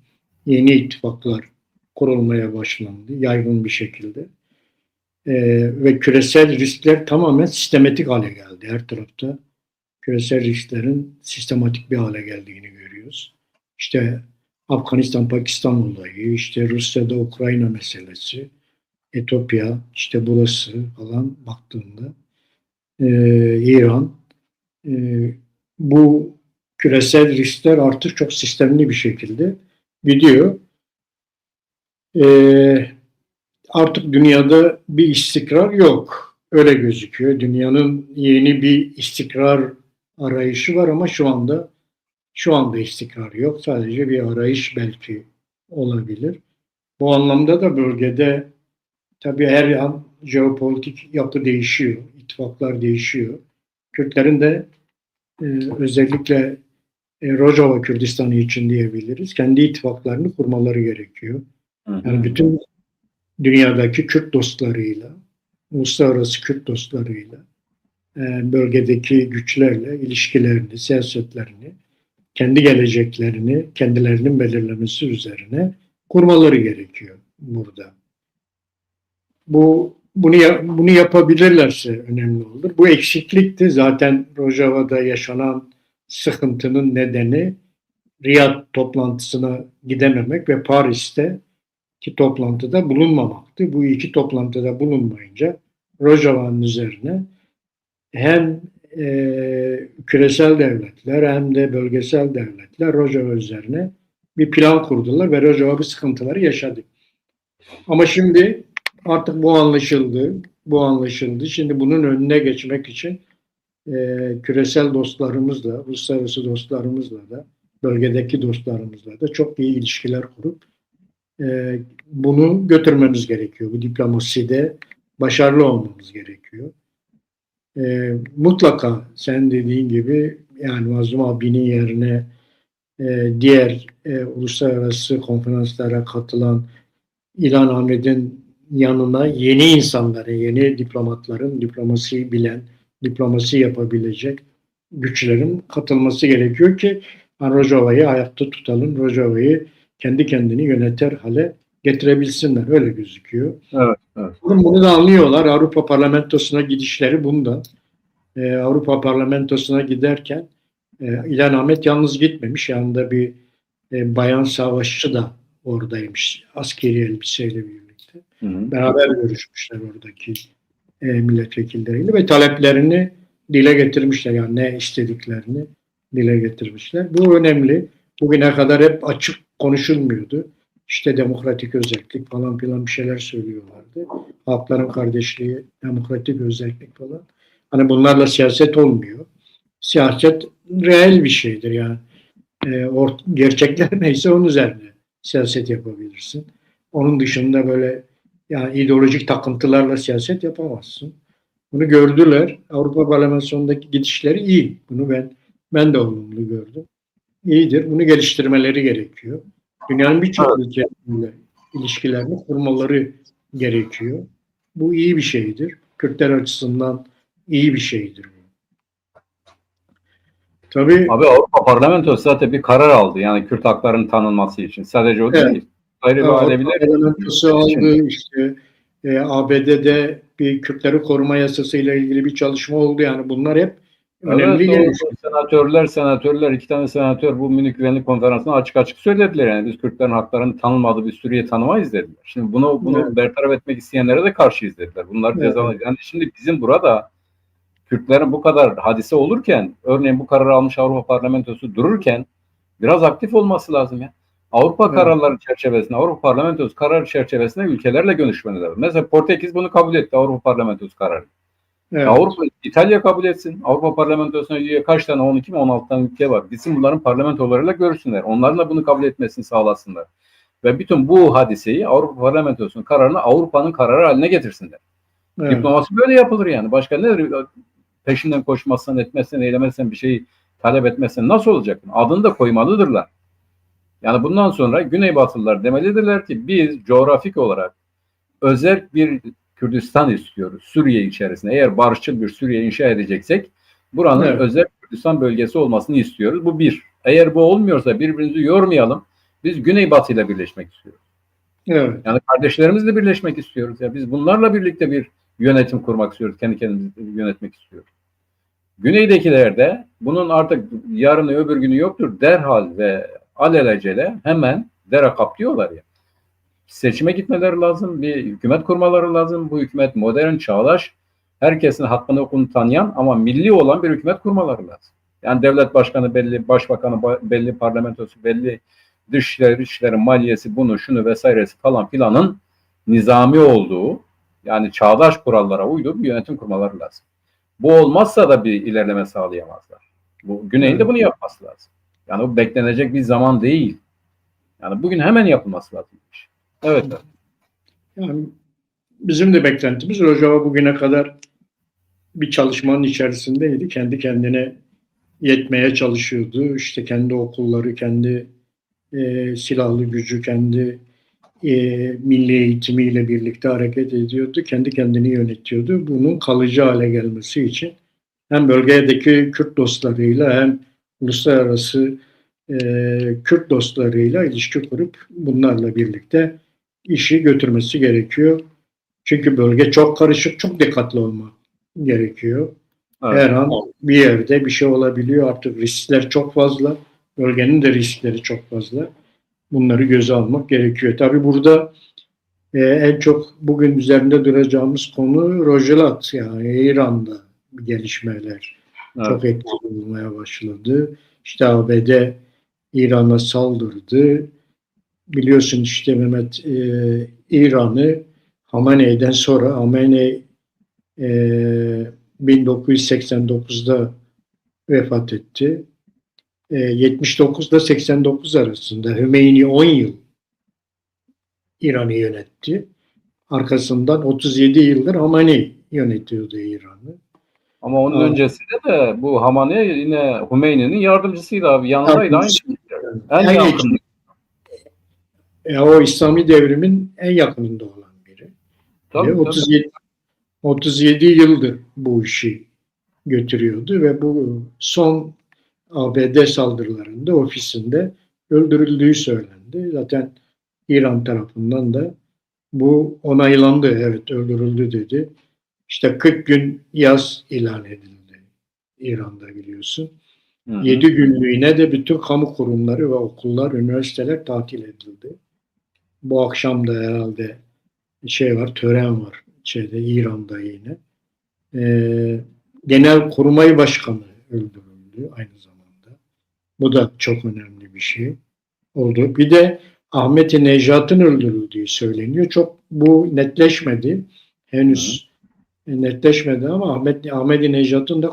Yeni ittifaklar kurulmaya başlandı. Yaygın bir şekilde. Ve küresel riskler tamamen sistematik hale geldi. Her tarafta küresel risklerin sistematik bir hale geldiğini görüyoruz. İşte Afganistan-Pakistan olayı, işte Rusya'da Ukrayna meselesi, Etiyopya, işte burası falan baktığında İran, e, bu küresel riskler artık çok sistemli bir şekilde gidiyor. E, Artık dünyada bir istikrar yok. Öyle gözüküyor. Dünyanın yeni bir istikrar arayışı var ama şu anda istikrar yok. Sadece bir arayış belki olabilir. Bu anlamda da bölgede tabii her an jeopolitik yapı değişiyor, ittifaklar değişiyor. Kürtlerin de e, özellikle Rojava Kürdistanı için diyebiliriz. Kendi ittifaklarını kurmaları gerekiyor. Hı hı. Yani bütün dünyadaki Kürt dostlarıyla, uluslararası Kürt dostlarıyla, bölgedeki güçlerle ilişkilerini, siyasetlerini, kendi geleceklerini kendilerinin belirlemesi üzerine kurmaları gerekiyor burada. Bunu yapabilirlerse önemli olur. Bu eksiklikti zaten Rojava'da yaşanan sıkıntının nedeni Riyad toplantısına gidememek ve Paris'teki toplantıda bulunmamaktı. Bu iki toplantıda bulunmayınca Rojava'nın üzerine hem küresel devletler hem de bölgesel devletler Rojava üzerine bir plan kurdular ve Rojava bir sıkıntıları yaşadı. Ama şimdi artık bu anlaşıldı. Bu anlaşıldı. Şimdi bunun önüne geçmek için küresel dostlarımızla, uluslararası dostlarımızla da, bölgedeki dostlarımızla da çok iyi ilişkiler kurup bunu götürmemiz gerekiyor. Bu diplomaside başarılı olmamız gerekiyor. Mutlaka sen dediğin gibi yani Mazlum abinin yerine diğer uluslararası konferanslara katılan İlhan Ahmet'in yanına yeni insanların, yeni diplomatların, diplomasiyi bilen, diplomasi yapabilecek güçlerin katılması gerekiyor ki Rojava'yı ayakta tutalım. Rojava'yı kendi kendini yöneter hale getirebilsinler. Öyle gözüküyor. Evet, evet. Bunu da anlıyorlar. Avrupa Parlamentosu'na gidişleri bunda. Avrupa Parlamentosu'na giderken İlhan Ahmet yalnız gitmemiş. Yanında bir bayan savaşçı da oradaymış. Askeri elbiseyle birlikte. Hı hı. Beraber görüşmüşler oradaki milletvekilleriyle ve taleplerini dile getirmişler. Yani ne istediklerini dile getirmişler. Bu önemli. Bugüne kadar hep açık konuşulmuyordu. İşte demokratik özellik falan filan bir şeyler söylüyorlardı. Halkların kardeşliği, demokratik özellik falan. Hani bunlarla siyaset olmuyor. Siyaset reel bir şeydir yani. Gerçekler neyse onun üzerine siyaset yapabilirsin. Onun dışında böyle yani ideolojik takıntılarla siyaset yapamazsın. Bunu gördüler. Avrupa Parlamentosu'ndaki gidişleri iyi. Bunu ben de olumlu gördüm. İyidir. Bunu geliştirmeleri gerekiyor. Dünyanın birçok ülkesiyle ilişkilerini kurmaları gerekiyor. Bu iyi bir şeydir. Kürtler açısından iyi bir şeydir bu. Tabii Abi Avrupa Parlamentosu zaten bir karar aldı. Yani Kürt haklarının tanınması için. Sadece o evet, değil. Ayrı bir Avrupa Aleviler Parlamentosu için. aldı. İşte ABD'de bir Kürtleri koruma yasasıyla ilgili bir çalışma oldu. Yani bunlar hep önemli Evet, o gelişmeler. senatörler, iki tane senatör bu Münih Güvenlik Konferansı'nda açık açık söylediler. Yani biz Kürtlerin haklarının tanınmadığı bir Suriye tanımayız dediler. Şimdi bunu Evet, bertaraf etmek isteyenlere de karşıyız dediler. Bunlar evet, cezalı. Yani şimdi bizim burada Kürtlerin bu kadar hadise olurken, örneğin bu kararı almış Avrupa Parlamentosu dururken biraz aktif olması lazım ya. Avrupa evet, kararları çerçevesinde, Avrupa Parlamentosu kararı çerçevesinde ülkelerle görüşmeleri lazım. Mesela Portekiz bunu kabul etti, Avrupa Parlamentosu kararı. evet, İtalya kabul etsin. Avrupa Parlamentosu'na üye kaç tane, 12 mi 16 tane ülke var. Gitsin bunların parlamentolarıyla görüşsünler. Onlarla bunu kabul etmesini sağlasınlar. Ve bütün bu hadiseyi Avrupa Parlamentosu'nun kararını Avrupa'nın kararı haline getirsinler. evet, Diplomasi böyle yapılır yani. Başka nedir? Peşinden koşmazsan, etmezsen, eylemezsen, bir şeyi talep etmezsen nasıl olacak? Adını da koymalıdırlar. Yani bundan sonra Güneybatılılar demelidirler ki biz coğrafik olarak özel bir Kürdistan istiyoruz. Suriye içerisinde. Eğer barışçıl bir Suriye inşa edeceksek buranın evet, özel Kürdistan bölgesi olmasını istiyoruz. Bu bir. Eğer bu olmuyorsa birbirimizi yormayalım. Biz Güneybatı ile birleşmek istiyoruz. evet, Yani kardeşlerimizle birleşmek istiyoruz. Ya biz bunlarla birlikte bir yönetim kurmak istiyoruz. Kendi kendimizi yönetmek istiyoruz. Güneydekiler de bunun artık yarını öbür günü yoktur. Derhal ve alelacele hemen dere kaplıyorlar ya. seçime gitmeleri lazım, bir hükümet kurmaları lazım. Bu hükümet modern, çağdaş, herkesin hakkını hukukunu tanıyan ama milli olan bir hükümet kurmaları lazım. Yani devlet başkanı belli, başbakanı belli, parlamentosu belli, dışişleri, maliyesi, bunu, şunu vesairesi falan filanın nizami olduğu, yani çağdaş kurallara uyduğu bir yönetim kurmaları lazım. Bu olmazsa da bir ilerleme sağlayamazlar. Bu Güney'in de bunu yapması lazım. Yani bu beklenecek bir zaman değil. Yani bugün hemen yapılması lazım. Evet. Yani bizim de beklentimiz Rojava bugüne kadar bir çalışmanın içerisindeydi. Kendi kendine yetmeye çalışıyordu. İşte kendi okulları, kendi silahlı gücü, kendi milli eğitimiyle birlikte hareket ediyordu. Kendi kendini yönetiyordu. Bunun kalıcı hale gelmesi için hem bölgedeki Kürt dostlarıyla hem uluslararası Kürt dostlarıyla ilişki kurup bunlarla birlikte işi götürmesi gerekiyor. Çünkü bölge çok karışık, çok dikkatli olmak gerekiyor. Evet. Her an bir yerde bir şey olabiliyor. Artık riskler çok fazla. Bölgenin de riskleri çok fazla. Bunları göze almak gerekiyor. Tabii burada en çok bugün üzerinde duracağımız konu Rojhelat, yani İran'da gelişmeler çok etkili olmaya başladı. İşte ABD İran'a saldırdı. Biliyorsun işte Mehmet, İran'ı Hamenei'den sonra, Hamenei 1989'da vefat etti. 79'da 89 arasında Hümeyni 10 yıl İran'ı yönetti. Arkasından 37 yıldır Hamenei yönetiyordu İran'ı. Ama onun öncesinde de bu Hamaney yine Hümeyni'nin yardımcısıydı abi. Yanındaydı. En yakın. O İslami devrimin en yakınında olan biri. Tabii. 37 yıldır bu işi götürüyordu ve bu son ABD saldırılarında ofisinde öldürüldüğü söylendi. Zaten İran tarafından da bu onaylandı. Evet, öldürüldü dedi. İşte 40 gün yaz ilan edildi İran'da, biliyorsun. 7 günlüğüne de bütün kamu kurumları ve okullar, üniversiteler tatil edildi. Bu akşam da herhalde tören var İran'da yine. Genelkurmay Başkanı öldürüldü aynı zamanda. Bu da çok önemli bir şey oldu. Bir de Ahmet-i Necat'ın öldürüldüğü söyleniyor. Çok bu netleşmedi. Henüz netleşmedi ama Ahmet-i Necat'ın da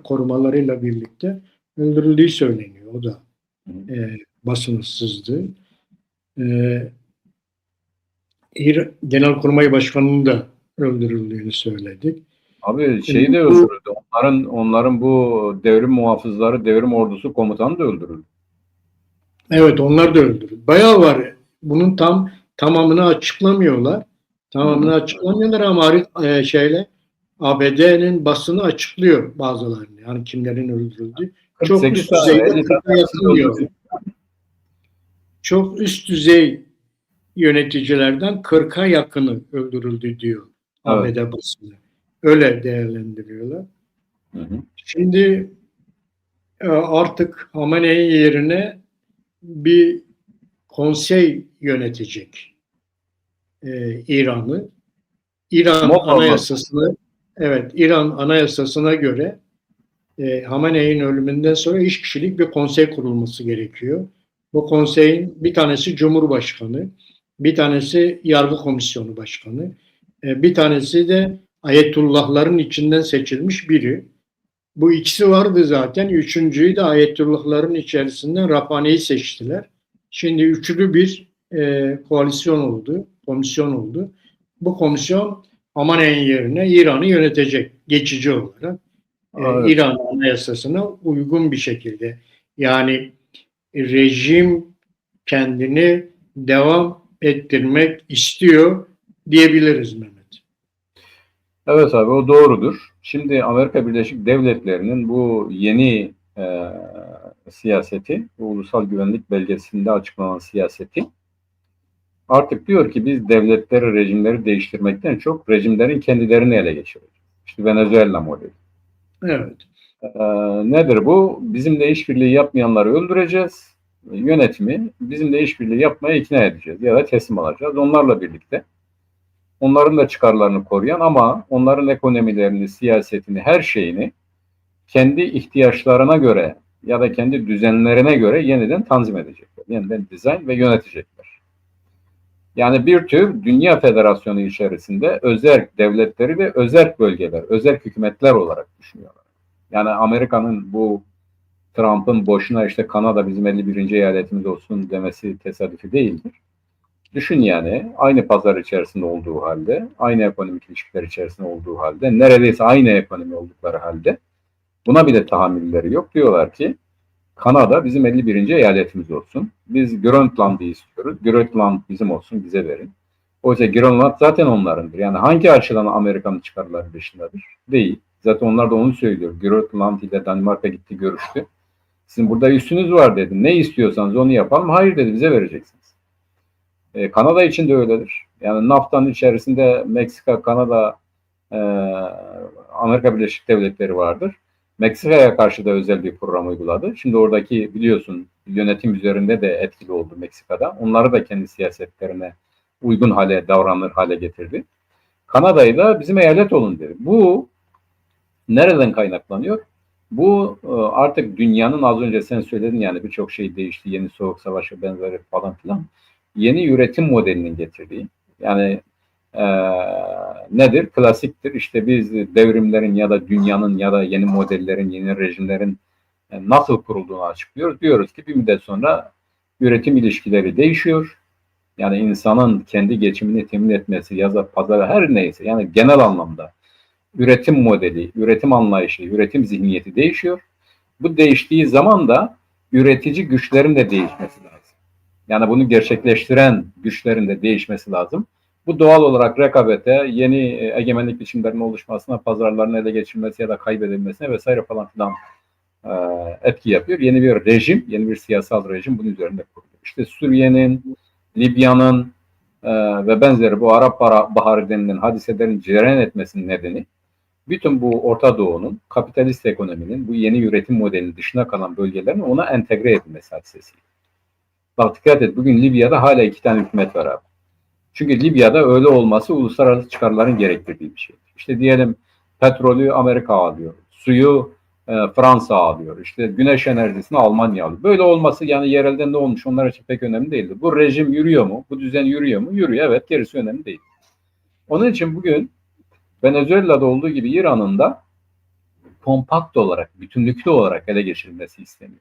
korumalarıyla birlikte öldürüldüğü söyleniyor. O da basın sızdı. Genelkurmay Başkanı'nın da öldürüldüğünü söyledik. Abi şeyi de öldürüldü. Onların bu devrim muhafızları, devrim ordusu komutanı da öldürüldü. Evet, onlar da öldürüldü. Bayağı var. Bunun tamamını açıklamıyorlar. Tamamını açıklamıyorlar ama ABD'nin basını açıklıyor bazılarını. Yani kimlerin öldürüldüğü. Çok üst düzeyde çok üst düzey yöneticilerden 40'a yakını öldürüldü diyor ABD basını. Öyle değerlendiriyorlar. Şimdi artık Hamenei yerine bir konsey yönetecek İran'ı. İran Anayasasına göre Hamenei'nin ölümünden sonra 3 kişilik bir konsey kurulması gerekiyor. Bu konseyin bir tanesi Cumhurbaşkanı, bir tanesi Yargı Komisyonu Başkanı, bir tanesi de Ayetullahların içinden seçilmiş biri. Bu ikisi vardı zaten. Üçüncüyü de Ayetullahların içerisinden Rabbani'yi seçtiler. Şimdi üçlü bir komisyon oldu. Bu komisyon Hamenei yerine İran'ı yönetecek geçici olarak. Evet. İran Anayasasına uygun bir şekilde. Yani rejim kendini devam ettirmek istiyor diyebiliriz Mehmet. Evet abi, o doğrudur. Şimdi Amerika Birleşik Devletleri'nin bu yeni siyaseti, bu ulusal güvenlik belgesinde açıklanan siyaseti artık diyor ki biz devletleri, rejimleri değiştirmekten çok rejimlerin kendilerini ele geçireceğiz. İşte Venezuela modeli. Evet. Nedir bu? Bizimle işbirliği yapmayanları öldüreceğiz. yönetimi bizimle işbirliği yapmaya ikna edeceğiz ya da teslim alacağız. Onlarla birlikte onların da çıkarlarını koruyan ama onların ekonomilerini, siyasetini, her şeyini kendi ihtiyaçlarına göre ya da kendi düzenlerine göre yeniden tanzim edecekler. Yeniden dizayn ve yönetecekler. Yani bir tür dünya federasyonu içerisinde özerk devletleri ve özerk bölgeler, özerk hükümetler olarak düşünüyorlar. Yani Amerika'nın bu Trump'ın boşuna işte Kanada bizim 51. eyaletimiz olsun demesi tesadüfi değildir. Düşün yani aynı pazar içerisinde olduğu halde, aynı ekonomik ilişkiler içerisinde olduğu halde, neredeyse aynı ekonomi oldukları halde buna bile tahammülleri yok. Diyorlar ki Kanada bizim 51. eyaletimiz olsun. Biz Grönland'ı istiyoruz. Grönland bizim olsun, bize verin. Oysa Grönland zaten onlarındır. Yani hangi açıdan Amerika'nın çıkarları dışındadır? Değil. Zaten onlar da onu söylüyor. Grönland ile Danimarka gitti, görüştü. Sizin burada üstünüz var dedi. Ne istiyorsanız onu yapalım. Hayır dedi, bize vereceksiniz. Kanada için de öyledir. Yani NAFTA'nın içerisinde Meksika, Kanada, Amerika Birleşik Devletleri vardır. Meksika'ya karşı da özel bir program uyguladı. Şimdi oradaki biliyorsun yönetim üzerinde de etkili oldu Meksika'da. Onları da kendi siyasetlerine uygun hale, davranır hale getirdi. Kanada'yı da bizim eyalet olun dedi. Bu nereden kaynaklanıyor? Bu artık dünyanın az önce sen söyledin yani birçok şey değişti. Yeni soğuk savaşı benzeri falan filan. Yeni üretim modelinin getirdiği. Yani nedir? Klasiktir. İşte biz devrimlerin ya da dünyanın ya da yeni modellerin, yeni rejimlerin nasıl kurulduğunu açıklıyoruz. Diyoruz ki bir müddet sonra üretim ilişkileri değişiyor. Yani insanın kendi geçimini temin etmesi ya da pazara her neyse yani genel anlamda üretim modeli, üretim anlayışı, üretim zihniyeti değişiyor. Bu değiştiği zaman da üretici güçlerin de değişmesi lazım. Yani bunu gerçekleştiren güçlerin de değişmesi lazım. Bu doğal olarak rekabete, yeni egemenlik biçimlerinin oluşmasına, pazarların ele geçirilmesi ya da kaybedilmesine vesaire falan filan etki yapıyor. Yeni bir rejim, yeni bir siyasal rejim bunun üzerinde kuruluyor. İşte Suriye'nin, Libya'nın ve benzeri bu Arap Baharı denilen hadiselerin cereyan etmesinin nedeni bütün bu Orta Doğu'nun, kapitalist ekonominin, bu yeni üretim modelinin dışına kalan bölgelerin ona entegre edilmesi hadisesiyle. Bak dikkat et, bugün Libya'da hala 2 tane hükümet var abi. Çünkü Libya'da öyle olması uluslararası çıkarların gerektirdiği bir şey. İşte diyelim petrolü Amerika alıyor, suyu Fransa alıyor, işte güneş enerjisini Almanya alıyor. Böyle olması yani yerelde ne olmuş onlar için pek önemli değildi. Bu rejim yürüyor mu? Bu düzen yürüyor mu? Yürüyor, evet, gerisi önemli değil. Onun için bugün Venezuela'da olduğu gibi İran'ın da kompakt olarak, bütünlüklü olarak ele geçirilmesi isteniyor.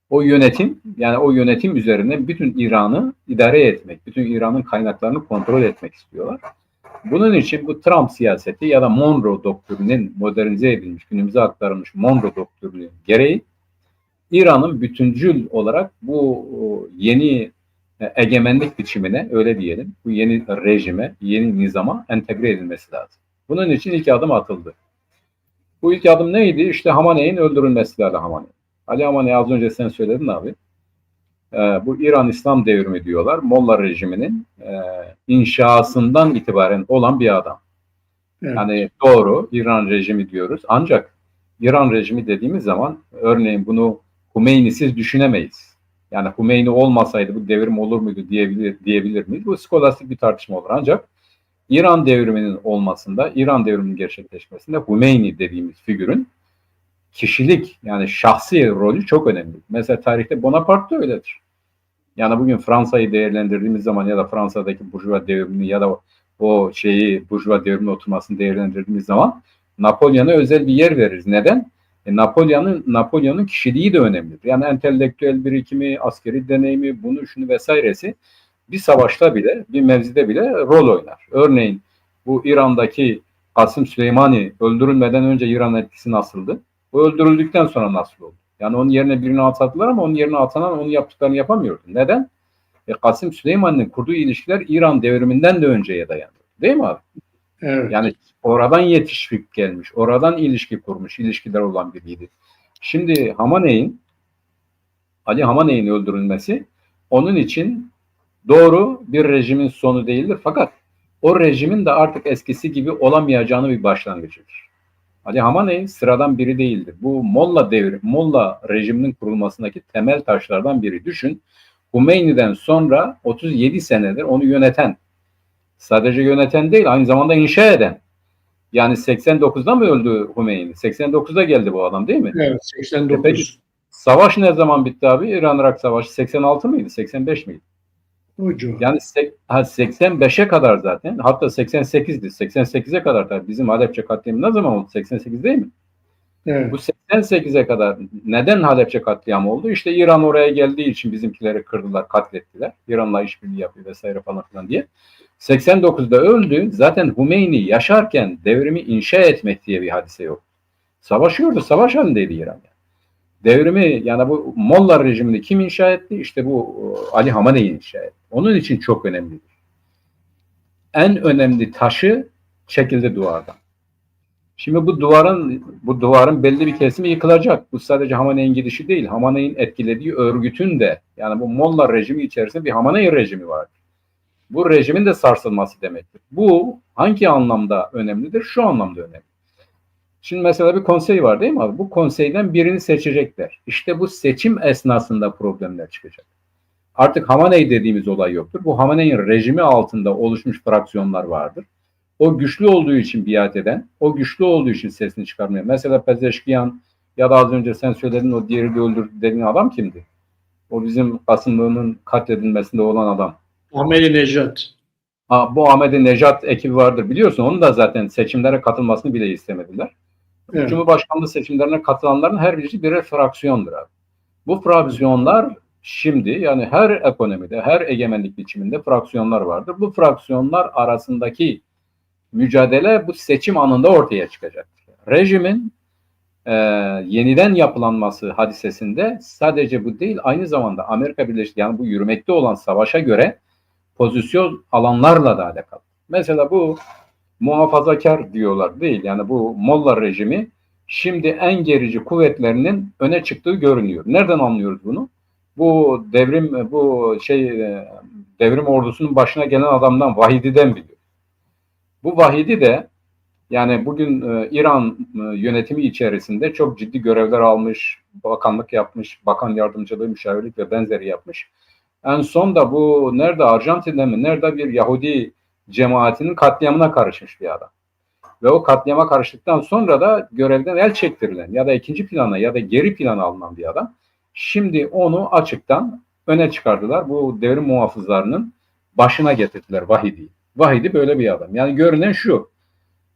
O yönetim, yani o yönetim üzerine bütün İran'ı idare etmek, bütün İran'ın kaynaklarını kontrol etmek istiyorlar. Bunun için bu Trump siyaseti ya da Monroe doktrinin modernize edilmiş, günümüze aktarılmış Monroe doktrini gereği İran'ın bütüncül olarak bu yeni egemenlik biçimine, öyle diyelim, bu yeni rejime, yeni nizama entegre edilmesi lazım. Bunun için ilk adım atıldı. Bu ilk adım neydi? İşte Hamaney'in öldürülmesi Ali Hamaney. Ali Hamaney az önce sen söyledin abi. Bu İran İslam devrimi diyorlar. Molla rejiminin inşasından itibaren olan bir adam. Evet. Yani doğru İran rejimi diyoruz. Ancak İran rejimi dediğimiz zaman örneğin bunu Hümeyni'siz düşünemeyiz. Yani Hümeyni olmasaydı bu devrim olur muydu diyebilir miyiz? Bu skolastik bir tartışma olur. Ancak İran devriminin olmasında, İran devriminin gerçekleşmesinde Hümeyni dediğimiz figürün kişilik yani şahsi rolü çok önemli. Mesela tarihte Bonaparte da öyledir. Yani bugün Fransa'yı değerlendirdiğimiz zaman ya da Fransa'daki Burjuva devrimini ya da o Burjuva devrimine oturmasını değerlendirdiğimiz zaman Napolyon'a özel bir yer veririz. Neden? Napolyon'un kişiliği de önemlidir. Yani entelektüel birikimi, askeri deneyimi, bunu şunu vesairesi bir savaşta bile, bir mevzide bile rol oynar. Örneğin bu İran'daki Kasım Süleymani öldürülmeden önce İran etkisi nasıldı? O öldürüldükten sonra nasıl oldu? Yani onun yerine birini atadılar ama onun yerine atanan onun yaptıklarını yapamıyordu. Neden? Kasım Süleyman'ın kurduğu ilişkiler İran devriminden de önceye dayanıyor. Değil mi abi? Evet. Yani oradan yetişip gelmiş, oradan ilişki kurmuş, ilişkiler olan biriydi. Şimdi Ali Hamaney'in öldürülmesi onun için doğru bir rejimin sonu değildir. Fakat o rejimin de artık eskisi gibi olamayacağını bir başlangıcıdır. Ali Hamaney sıradan biri değildir. Bu Molla rejiminin kurulmasındaki temel taşlardan biri. Düşün, Hümeyni'den sonra 37 senedir onu yöneten, sadece yöneten değil, aynı zamanda inşa eden. Yani 89'da mı öldü Hümeyni? 89'da geldi bu adam, değil mi? Evet, Peki 89 savaş ne zaman bitti abi? İran-Irak Savaşı 86 mıydı? 85 miydi? Ucu. Yani 85'e kadar zaten, hatta 88'di. 88'e kadar tabii bizim Halepçe katliamı ne zaman oldu? 88 değil mi? Bu Evet. 88'e kadar neden Halepçe katliamı oldu? İşte İran oraya geldiği için bizimkileri kırdılar, katlettiler. İran'la işbirliği yapıyor vesaire falan filan diye. 89'da öldü. Zaten Hümeyni yaşarken devrimi inşa etmek diye bir hadise yok. Savaşıyordu, savaş halindeydi İran. Devrimi, yani bu Molla rejimini kim inşa etti? İşte bu Ali Hamaney inşa etti. Onun için çok önemlidir. En önemli taşı çekildi duvardan. Şimdi bu duvarın belli bir kesimi yıkılacak. Bu sadece Hamaney'in gidişi değil. Hamaney'in etkilediği örgütün de, yani bu Molla rejimi içerisinde bir Hamaney rejimi var. Bu rejimin de sarsılması demektir. Bu hangi anlamda önemlidir? Şu anlamda önemli. Şimdi mesela bir konsey var, değil mi abi? Bu konseyden birini seçecekler. İşte bu seçim esnasında problemler çıkacak. Artık Hamaney dediğimiz olay yoktur. Bu Hamaney'in rejimi altında oluşmuş fraksiyonlar vardır. O güçlü olduğu için biat eden, o güçlü olduğu için sesini çıkarmıyor. Mesela Pezeşkiyan ya da az önce sen söyledin o diğeri de öldürdü dediğin adam kimdi? O bizim Kasımlı'nın katledilmesinde olan adam. Ahmadinejad. Bu Ahmadinejad ekibi vardır, biliyorsun. Onun da zaten seçimlere katılmasını bile istemediler. Evet. Cumhurbaşkanlığı seçimlerine katılanların her birisi birer fraksiyondur abi. Bu fraksiyonlar şimdi, yani her ekonomide, her egemenlik biçiminde fraksiyonlar vardır. Bu fraksiyonlar arasındaki mücadele bu seçim anında ortaya çıkacak. Rejimin yeniden yapılanması hadisesinde sadece bu değil, aynı zamanda Amerika Birleşik, yani bu yürümekte olan savaşa göre pozisyon alanlarla da alakalı. Mesela bu muhafazakar diyorlar, değil. Yani bu Molla rejimi şimdi en gerici kuvvetlerinin öne çıktığı görünüyor. Nereden anlıyoruz bunu? Bu devrim ordusunun başına gelen adamdan, Vahidi'den biliyor. Bu Vahidi de yani bugün İran yönetimi içerisinde çok ciddi görevler almış, bakanlık yapmış, bakan yardımcılığı, müşavirlik ve benzeri yapmış. En son da bu nerede, Arjantin'de mi, nerede bir Yahudi cemaatinin katliamına karışmış bir adam. Ve o katliama karıştıktan sonra da görevden el çektirilen ya da ikinci plana ya da geri plana alınan bir adam. Şimdi onu açıktan öne çıkardılar. Bu devrim muhafızlarının başına getirdiler Vahidi'yi. Vahidi böyle bir adam. Yani görünen şu: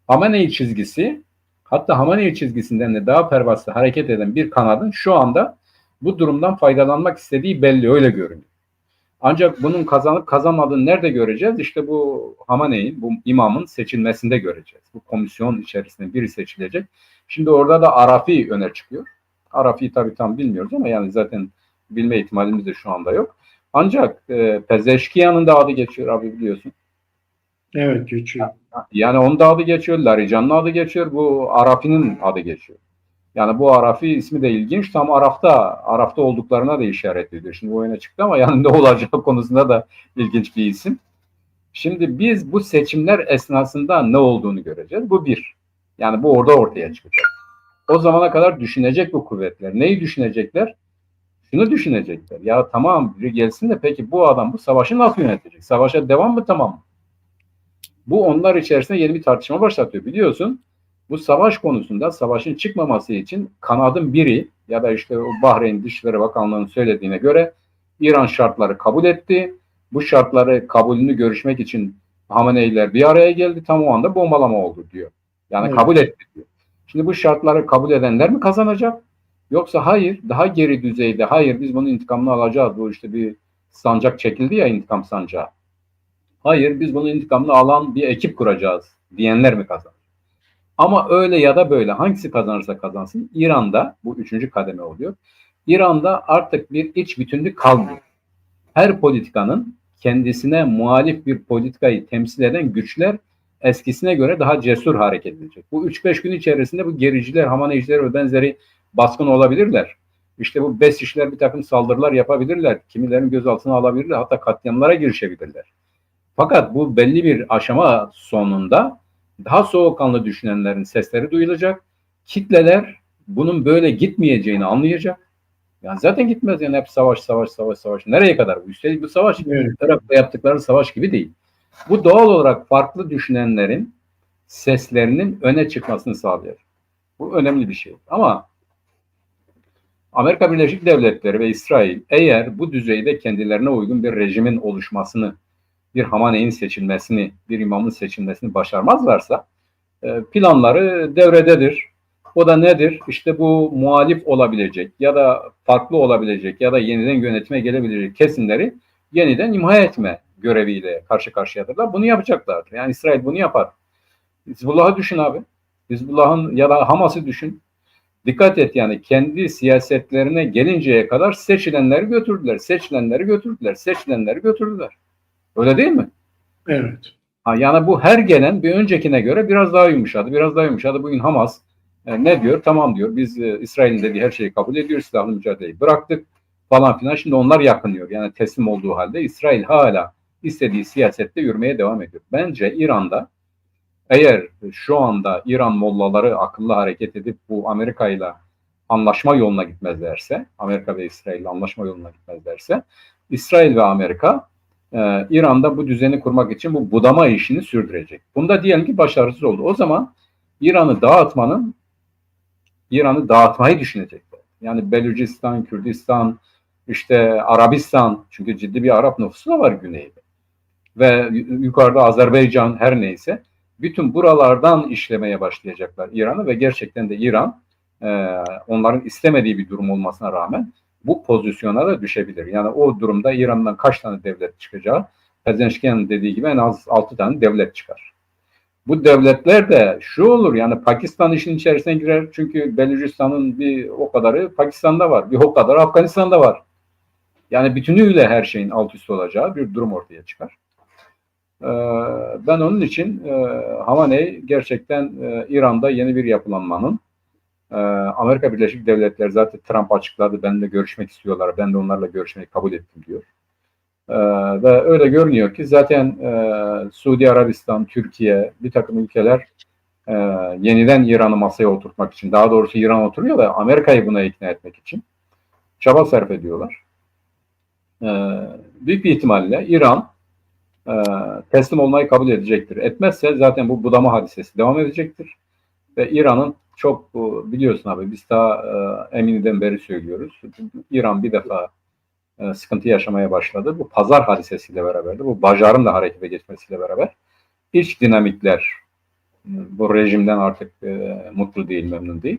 Hamaney çizgisi, hatta Hamaney çizgisinden de daha pervaslı hareket eden bir kanadın şu anda bu durumdan faydalanmak istediği belli, öyle görünüyor. Ancak bunun kazanıp kazanmadığını nerede göreceğiz? İşte bu Hamaney'in, bu imamın seçilmesinde göreceğiz. Bu komisyon içerisinde biri seçilecek. Şimdi orada da Arafi öne çıkıyor. Arafi'yi tabii tam bilmiyoruz ama yani zaten bilme ihtimalimiz de şu anda yok. Ancak Pezeşkiyan'ın da adı geçiyor abi, biliyorsun. Evet, geçiyor. Yani onun da adı geçiyor, Larican'ın adı geçiyor, bu Arafi'nin adı geçiyor. Yani bu Arafi ismi de ilginç. Tam Araf'ta olduklarına da işaret ediyor. Şimdi bu oyuna çıktı ama yani ne olacağı konusunda da ilginç bir isim. Şimdi biz bu seçimler esnasında ne olduğunu göreceğiz. Bu bir. Yani bu orada ortaya çıkacak. O zamana kadar düşünecek bu kuvvetler. Neyi düşünecekler? Şunu düşünecekler. Ya tamam, biri gelsin de peki bu adam bu savaşı nasıl yönetecek? Savaşa devam mı, tamam mı? Bu onlar içerisinde yeni bir tartışma başlatıyor. Biliyorsun, bu savaş konusunda savaşın çıkmaması için kanadın biri ya da işte o Bahreyn Dışişleri Bakanlığı'nın söylediğine göre İran şartları kabul etti. Bu şartları kabulünü görüşmek için Hamaneyler bir araya geldi. Tam o anda bombalama oldu diyor. Yani Evet. kabul etti diyor. Şimdi bu şartları kabul edenler mi kazanacak? Yoksa hayır, daha geri düzeyde hayır biz bunun intikamını alacağız. Bu işte bir sancak çekildi ya, intikam sancağı. Hayır biz bunun intikamını alan bir ekip kuracağız diyenler mi kazanır? Ama öyle ya da böyle hangisi kazanırsa kazansın İran'da bu üçüncü kademe oluyor. İran'da artık bir iç bütünlük kalmıyor. Her politikanın kendisine muhalif bir politikayı temsil eden güçler eskisine göre daha cesur hareket edecek. Bu 3-5 gün içerisinde bu gericiler, Hamaneyciler ve benzeri baskın olabilirler. İşte bu BESİŞ'ler bir takım saldırılar yapabilirler. Kimilerin gözaltına alabilirler. Hatta katliamlara girişebilirler. Fakat bu belli bir aşama sonunda daha soğukkanlı düşünenlerin sesleri duyulacak kitleler bunun böyle gitmeyeceğini anlayacak. Yani zaten gitmez, yani hep savaş, savaş, savaş, savaş. Nereye kadar bu? Üstelik bu savaş Evet. Irak'ta yaptıkları savaş gibi değil. Bu doğal olarak farklı düşünenlerin seslerinin öne çıkmasını sağlıyor. Bu önemli bir şey. Ama Amerika Birleşik Devletleri ve İsrail eğer bu düzeyde kendilerine uygun bir rejimin oluşmasını, bir Hamaney'in seçilmesini, bir imamın seçilmesini başarmazlarsa planları devrededir. O da nedir? İşte bu muhalif olabilecek ya da farklı olabilecek ya da yeniden yönetime gelebilecek kesimleri yeniden imha etme göreviyle karşı karşıyadırlar. Bunu yapacaklardır. Yani İsrail bunu yapar. Hizbullah'ı düşün abi. Hizbullah'ın ya da Hamas'ı düşün. Dikkat et, yani kendi siyasetlerine gelinceye kadar seçilenleri götürdüler, seçilenleri götürdüler, seçilenleri götürdüler. Öyle değil mi? Evet. Yani bu her gelen bir öncekine göre biraz daha yumuşadı, biraz daha yumuşadı. Bugün Hamas ne diyor? Tamam diyor, biz İsrail'in dediği her şeyi kabul ediyoruz, silahlı mücadeleyi bıraktık falan filan. Şimdi onlar yakınıyor. Yani teslim olduğu halde İsrail hala istediği siyasette yürümeye devam ediyor. Bence İran'da, eğer şu anda İran mollaları akıllı hareket edip bu Amerika ile anlaşma yoluna gitmezlerse, Amerika ve İsrail ile anlaşma yoluna gitmezlerse, İsrail ve Amerika İran'da bu düzeni kurmak için bu budama işini sürdürecek. Bunda diyelim ki başarısız oldu. O zaman İran'ı dağıtmayı düşünecekler. Yani Belucistan, Kürdistan, işte Arabistan, çünkü ciddi bir Arap nüfusu da var güneyde. Ve yukarıda Azerbaycan, her neyse, bütün buralardan işlemeye başlayacaklar İran'ı ve gerçekten de İran onların istemediği bir durum olmasına rağmen bu pozisyona da düşebilir. Yani o durumda İran'dan kaç tane devlet çıkacağı, Pezeşkian'ın dediği gibi en az 6 tane devlet çıkar. Bu devletler de şu olur, yani Pakistan işin içerisine girer, çünkü Belucistan'ın bir o kadarı Pakistan'da var, bir o kadarı Afganistan'da var. Yani bütünüyle her şeyin alt üst olacağı bir durum ortaya çıkar. Ben onun için Hamaney gerçekten İran'da yeni bir yapılanmanın, Amerika Birleşik Devletleri zaten Trump açıkladı, benimle görüşmek istiyorlar, ben de onlarla görüşmeyi kabul ettim diyor. Ve öyle görünüyor ki zaten Suudi Arabistan, Türkiye, bir takım ülkeler yeniden İran'ı masaya oturtmak için, daha doğrusu İran oturuyor da Amerika'yı buna ikna etmek için çaba sarf ediyorlar. Büyük bir ihtimalle İran teslim olmayı kabul edecektir. Etmezse zaten bu budama hadisesi devam edecektir. Ve İran'ın çok, biliyorsun abi, biz daha Emin'den beri söylüyoruz. İran bir defa sıkıntı yaşamaya başladı. Bu pazar hadisesiyle beraber de, bu Bajar'ın da harekete geçmesiyle beraber iç dinamikler bu rejimden artık mutlu değil, memnun değil.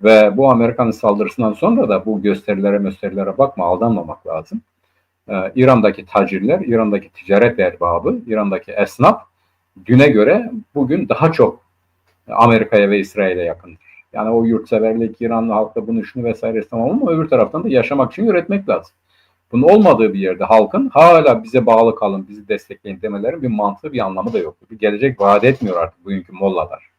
Ve bu Amerika'nın saldırısından sonra da bu gösterilere bakma, aldanmamak lazım. İran'daki tacirler, İran'daki ticaret erbabı, İran'daki esnaf düne göre bugün daha çok Amerika'ya ve İsrail'e yakındır. Yani o yurtseverlik, İranlı halkta bunu şunu vesaire tamam, ama öbür taraftan da yaşamak için üretmek lazım. Bunun olmadığı bir yerde halkın hala bize bağlı kalın, bizi destekleyin demelerin bir mantığı, bir anlamı da yok. Bir gelecek vaat etmiyor artık bugünkü mollalar.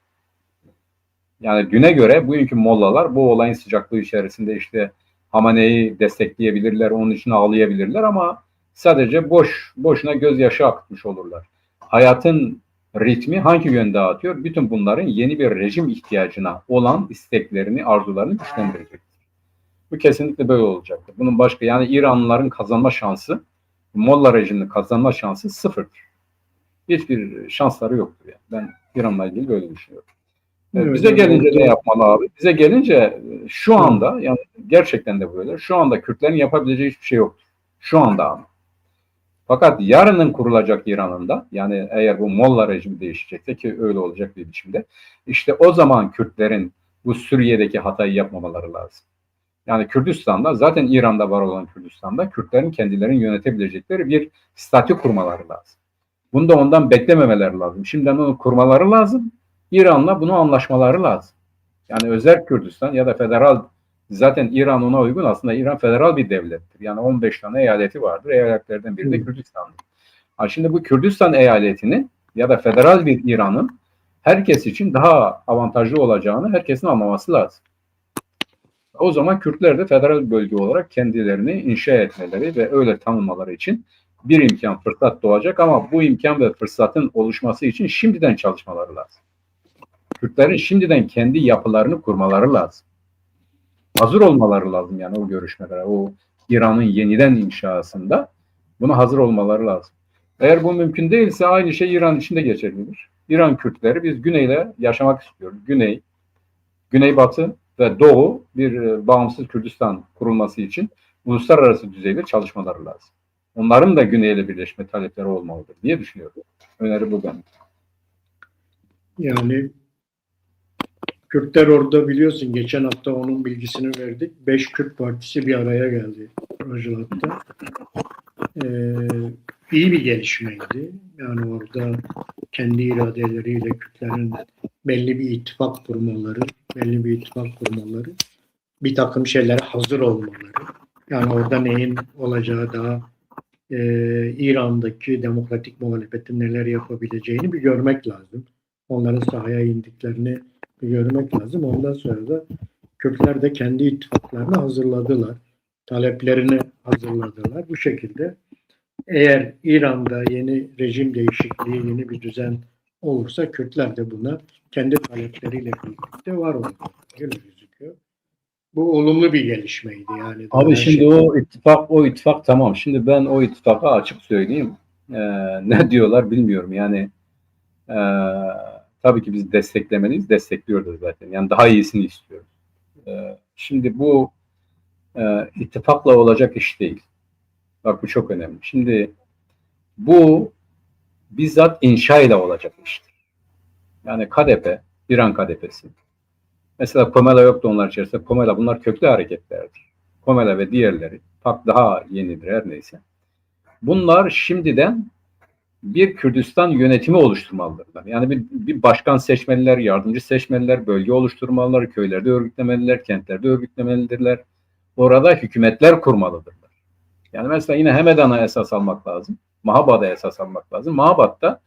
Yani düne göre bugünkü mollalar bu olayın sıcaklığı içerisinde işte Hamaney'i destekleyebilirler, onun için ağlayabilirler ama sadece boşuna gözyaşı akıtmış olurlar. Hayatın ritmi hangi yönde atıyor? Bütün bunların yeni bir rejim ihtiyacına olan isteklerini, arzularını güçlendirecektir. Bu kesinlikle böyle olacaktır. Bunun başka, yani İranlıların kazanma şansı, Molla rejiminin kazanma şansı sıfırdır. Hiçbir şansları yoktur yani. Ben İran'la ilgili böyle düşünüyorum. Evet, bize gelince ne yapmalı abi? Bize gelince şu anda, yani gerçekten de böyle, şu anda Kürtlerin yapabileceği hiçbir şey yoktur. Şu anda ama. Fakat yarının kurulacak İran'ında, yani eğer bu Molla rejimi değişecekse, ki öyle olacak bir biçimde, işte o zaman Kürtlerin bu Suriye'deki hatayı yapmamaları lazım. Yani Kürdistan'da, zaten İran'da var olan Kürdistan'da Kürtlerin kendilerini yönetebilecekleri bir statü kurmaları lazım. Bunu da ondan beklememeleri lazım. Şimdiden onu kurmaları lazım. İran'la bunu anlaşmaları lazım. Yani özel Kürdistan ya da federal, zaten İran ona uygun, aslında İran federal bir devlettir. Yani 15 tane eyaleti vardır. Eyaletlerden biri de Kürdistan'dır. Şimdi bu Kürdistan eyaletinin ya da federal bir İran'ın herkes için daha avantajlı olacağını herkesin anlaması lazım. O zaman Kürtler de federal bölge olarak kendilerini inşa etmeleri ve öyle tanınmaları için bir imkan, fırsat doğacak, ama bu imkan ve fırsatın oluşması için şimdiden çalışmaları lazım. Kürtlerin şimdiden kendi yapılarını kurmaları lazım. Hazır olmaları lazım yani o görüşmelere, o İran'ın yeniden inşasında buna hazır olmaları lazım. Eğer bu mümkün değilse aynı şey İran için de geçerlidir. İran Kürtleri biz güneyle yaşamak istiyoruz. Güney, Güneybatı ve Doğu bir bağımsız Kürdistan kurulması için uluslararası düzeyde çalışmaları lazım. Onların da güneyle birleşme talepleri olmalıdır diye düşünüyorum. Öneri bu benim. Yani Kürtler orada biliyorsun geçen hafta onun bilgisini verdik. 5 Kürt Partisi bir araya geldi Rojava'da. İyi bir gelişmeydi. Yani orada kendi iradeleriyle Kürtlerin belli bir ittifak kurmaları, bir takım şeylere hazır olmaları. Yani orada neyin olacağı daha İran'daki demokratik muhalefetin neler yapabileceğini bir görmek lazım. Onların sahaya indiklerini bir görmek lazım. Ondan sonra da Kürtler de kendi ittifaklarını hazırladılar. Taleplerini hazırladılar. Bu şekilde eğer İran'da yeni rejim değişikliği, yeni bir düzen olursa Kürtler de buna kendi talepleriyle birlikte var olacak. Öyle gözüküyor. Bu olumlu bir gelişmeydi yani. Abi şimdi o ittifak tamam. Şimdi ben o ittifaka açık söyleyeyim. Ne diyorlar bilmiyorum. Yani tabii ki biz desteklemeliyiz. Destekliyoruz zaten. Yani daha iyisini istiyoruz. Şimdi bu ittifakla olacak iş değil. Bak bu çok önemli. Şimdi bu bizzat inşa ile olacak iştir. Yani KDP, İran KDP'si. Mesela Komela yoktu onlar içerisinde. Komela bunlar köklü hareketlerdir. Komela ve diğerleri. PAK daha yenidir her neyse. Bunlar şimdiden bir Kürdistan yönetimi oluşturmalıdırlar. Yani bir başkan seçmeliler, yardımcı seçmeliler, bölge oluşturmalılar, köylerde örgütlemeliler, kentlerde örgütlemelidirler. Orada hükümetler kurmalıdırlar. Yani mesela yine Hemedan'a esas almak lazım. Mahabad'a esas almak lazım. Mahabad'da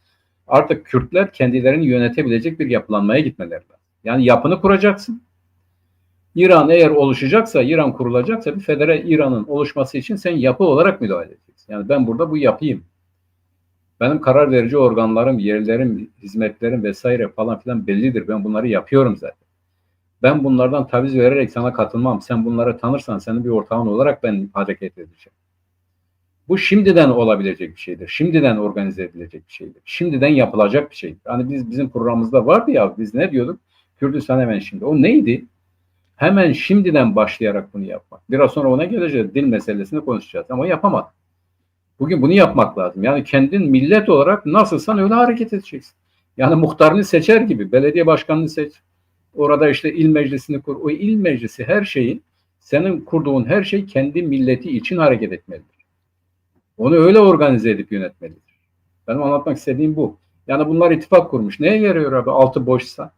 artık Kürtler kendilerini yönetebilecek bir yapılanmaya gitmeleri lazım. Yani yapını kuracaksın. İran eğer oluşacaksa, İran kurulacaksa bir federal İran'ın oluşması için sen yapı olarak müdahale edeceksin. Yani ben burada bu yapayım. Benim karar verici organlarım, yerlerim, hizmetlerim vesaire falan filan bellidir. Ben bunları yapıyorum zaten. Ben bunlardan taviz vererek sana katılmam. Sen bunları tanırsan senin bir ortağın olarak ben hareket edeceğim. Bu şimdiden olabilecek bir şeydir. Şimdiden organize edilecek bir şeydir. Şimdiden yapılacak bir şeydir. Hani bizim programımızda vardı ya biz ne diyorduk? Kürdistan hemen şimdi. O neydi? Hemen şimdiden başlayarak bunu yapmak. Biraz sonra ona geleceğiz. Dil meselesini konuşacağız ama yapamadık. Bugün bunu yapmak lazım. Yani kendin millet olarak nasılsan öyle hareket edeceksin. Yani muhtarını seçer gibi belediye başkanını seç. Orada işte il meclisini kur. O il meclisi her şeyi senin kurduğun her şey kendi milleti için hareket etmelidir. Onu öyle organize edip yönetmelidir. Benim anlatmak istediğim bu. Yani bunlar ittifak kurmuş. Neye yarıyor abi? Altı boşsa.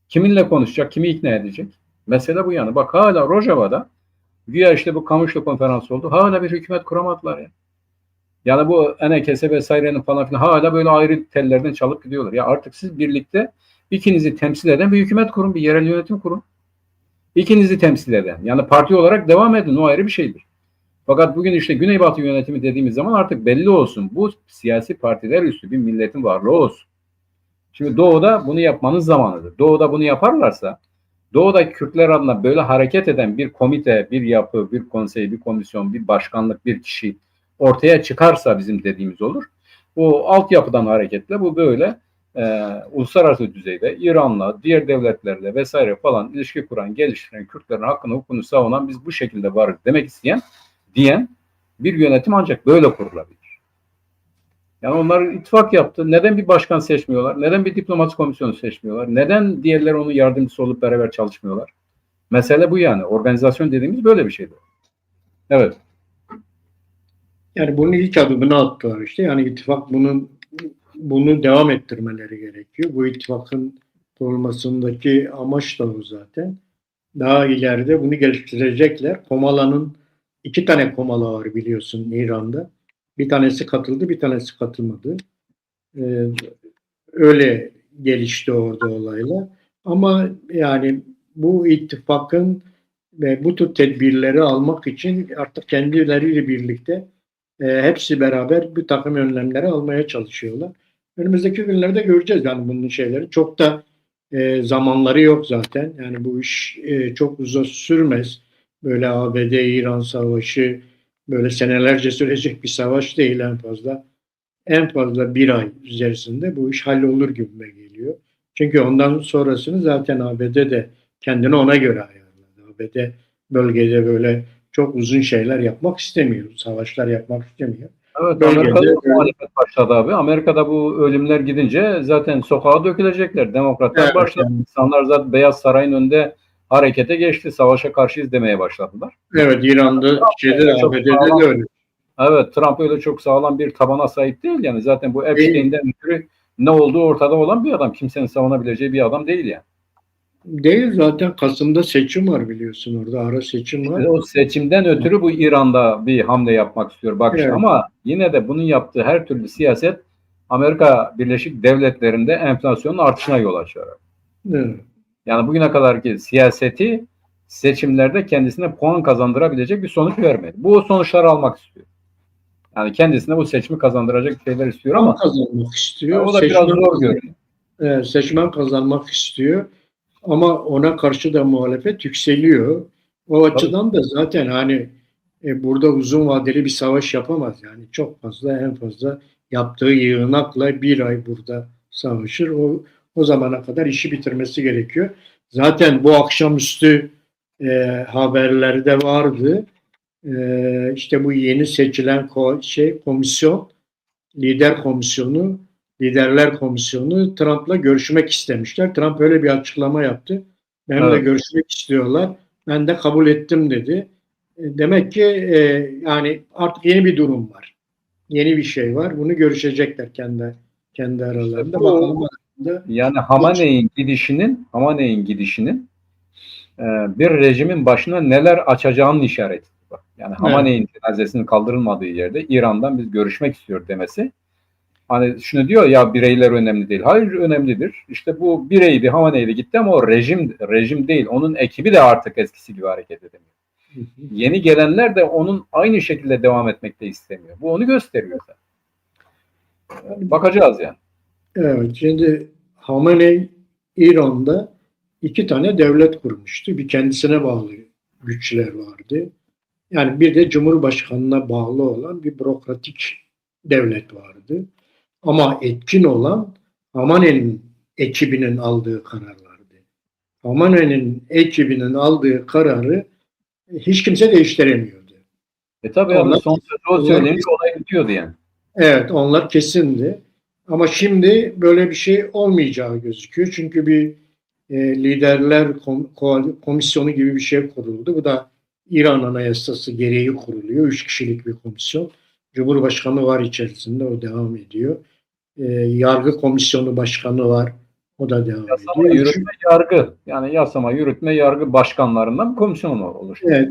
Kiminle konuşacak? Kimi ikna edecek? Mesele bu yani. Bak hala Rojava'da güya işte bu Kamışlı konferansı oldu. Hala bir hükümet kuramadılar ya. Yani bu Enekese vesairenin falan filan hala böyle ayrı tellerden çalıp gidiyorlar. Ya artık siz birlikte ikinizi temsil eden bir hükümet kurun, bir yerel yönetim kurun. İkinizi temsil eden. Yani parti olarak devam edin. O ayrı bir şeydir. Fakat bugün işte Güneybatı yönetimi dediğimiz zaman artık belli olsun. Bu siyasi partiler üstü bir milletin varlığı olsun. Şimdi Doğu'da bunu yapmanız zamanıdır. Doğu'da bunu yaparlarsa Doğu'da Kürtler adına böyle hareket eden bir komite, bir yapı, bir konsey, bir komisyon, bir başkanlık, bir kişi ortaya çıkarsa bizim dediğimiz olur. Bu altyapıdan hareketle bu böyle uluslararası düzeyde İran'la, diğer devletlerle vesaire falan ilişki kuran, geliştiren, Kürtlerin hakkını, hukukunu savunan biz bu şekilde varız demek diyen bir yönetim ancak böyle kurulabilir. Yani onlar ittifak yaptı. Neden bir başkan seçmiyorlar? Neden bir diplomatik komisyonu seçmiyorlar? Neden diğerleri onun yardımcısı olup beraber çalışmıyorlar? Mesele bu yani. Organizasyon dediğimiz böyle bir şeydir. Evet. Yani bunun ilk adımını attılar işte. Yani ittifak bunu devam ettirmeleri gerekiyor. Bu ittifakın kurulmasındaki amaç da bu zaten. Daha ileride bunu geliştirecekler. Komala'nın 2 tane Komala var biliyorsun İran'da. Bir tanesi katıldı, bir tanesi katılmadı. Öyle gelişti orada olaylar. Ama yani bu ittifakın ve bu tür tedbirleri almak için artık kendileriyle birlikte hepsi beraber bir takım önlemleri almaya çalışıyorlar. Önümüzdeki günlerde göreceğiz yani bunun şeyleri. Çok da zamanları yok zaten. Yani bu iş çok uzun sürmez. Böyle ABD-İran savaşı böyle senelerce sürecek bir savaş değil en fazla. En fazla bir ay içerisinde bu iş hallolur gibime geliyor. Çünkü ondan sonrasını zaten ABD de kendini ona göre ayarladı. ABD bölgede böyle çok uzun şeyler yapmak istemiyor. Savaşlar yapmak istemiyor. Evet, Amerika'da Bölgede böyle, muhalefet başladı abi. Amerika'da bu ölümler gidince zaten sokağa dökülecekler. Demokratlar evet, başladı. yani, İnsanlar zaten Beyaz Saray'ın önünde harekete geçti. Savaşa karşıyız demeye başladılar. evet İran'da, şeyde de Öyle çok ABD'de de sağlam, öyle. evet, Trump öyle çok sağlam bir tabana sahip değil yani. Zaten bu Değil. Epstein'den ötürü ne olduğu ortada olan bir adam. Kimsenin savunabileceği bir adam değil yani. Değil zaten Kasım'da seçim var biliyorsun orada ara seçim var. O seçimden ötürü bu İran'da bir hamle yapmak istiyor. Bak işte, Evet. ama yine de bunun yaptığı her türlü siyaset Amerika Birleşik Devletleri'nde enflasyonun artışına yol açıyor. Evet. Yani bugüne kadarki siyaseti seçimlerde kendisine puan kazandırabilecek bir sonuç vermedi. Bu sonuçları almak istiyor. Yani kendisine bu seçimi kazandıracak şeyler istiyor Puan ama kazanmak istiyor. o da biraz zor görünüyor. Seçmen kazanmak istiyor. Ama ona karşı da muhalefet yükseliyor. O Tabii. açıdan da zaten hani burada uzun vadeli bir savaş yapamaz. Yani çok fazla en fazla yaptığı yığınakla bir ay burada savaşır. O zamana kadar işi bitirmesi gerekiyor. Zaten bu akşamüstü haberlerde vardı. İşte bu yeni seçilen komisyon, lider komisyonu, liderler komisyonu Trump'la görüşmek istemişler. Trump öyle bir açıklama yaptı. Benimle Evet. görüşmek istiyorlar. Ben de kabul ettim dedi. Demek ki yani artık yeni bir durum var. Yeni bir şey var. Bunu görüşecekler kendi İşte aralarında. bu, Bakalım arasında. yani Hamaney'in gidişinin bir rejimin başına neler açacağının işareti. Bak. Yani Evet. Hamaney'in cenazesinin kaldırılmadığı yerde İran'dan biz görüşmek istiyor demesi. Hani şunu diyor ya, bireyler önemli değil. Hayır, önemlidir. İşte bu bireydi, Hamaney'de gitti ama o rejim değil. Onun ekibi de artık eskisi gibi hareket edemiyor. Yeni gelenler de onun aynı şekilde devam etmek de istemiyor. Bu onu gösteriyor zaten. Bakacağız yani. Evet. Şimdi Hamenei İran'da iki tane devlet kurmuştu. Bir kendisine bağlı güçler vardı. Yani bir de Cumhurbaşkanına bağlı olan bir bürokratik devlet vardı. Ama etkin olan Hamaney'nin ekibinin aldığı kararlardı. Hamaney'nin ekibinin aldığı kararı hiç kimse değiştiremiyordu. Tabii abi, Onlar, son sözü o onlar söyleyince olay bitiyordu yani. evet onlar kesindi. Ama şimdi böyle bir şey olmayacağı gözüküyor. Çünkü bir liderler komisyonu gibi bir şey kuruldu. Bu da İran Anayasası gereği kuruluyor. 3 kişilik bir komisyon. Cumhurbaşkanı var içerisinde, o devam ediyor. Yargı komisyonu başkanı var, o da devam Yasama, ediyor. yürütme, yargı. Yani yasama, yürütme, yargı başkanlarından bir komisyon oluşuyor. Evet,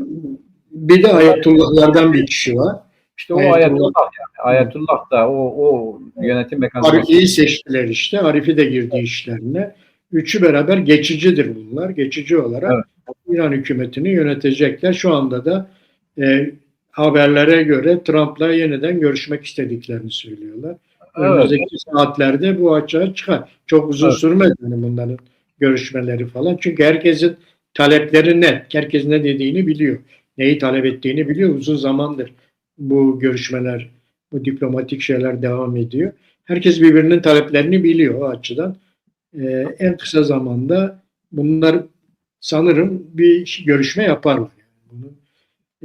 bir de Bunlar Ayettullahlardan bir kişi var. işte o Ayetullah Ayetullah yani. Ayetullah da o yönetim mekanizması. Arif'i seçtiler işte. Arif'i de girdi işlerine. Üçü beraber geçicidir bunlar. Geçici olarak Evet. İran hükümetini yönetecekler. Şu anda da haberlere göre Trump'la yeniden görüşmek istediklerini söylüyorlar. Evet. Önümüzdeki saatlerde bu açığa çıkar. Çok uzun Evet. sürmez yani bunların görüşmeleri falan. Çünkü herkesin talepleri net. Herkes ne dediğini biliyor. Neyi talep ettiğini biliyor. Uzun zamandır bu görüşmeler, bu diplomatik şeyler devam ediyor. Herkes birbirinin taleplerini biliyor o açıdan. En kısa zamanda bunlar sanırım bir görüşme yaparlar. Bunu,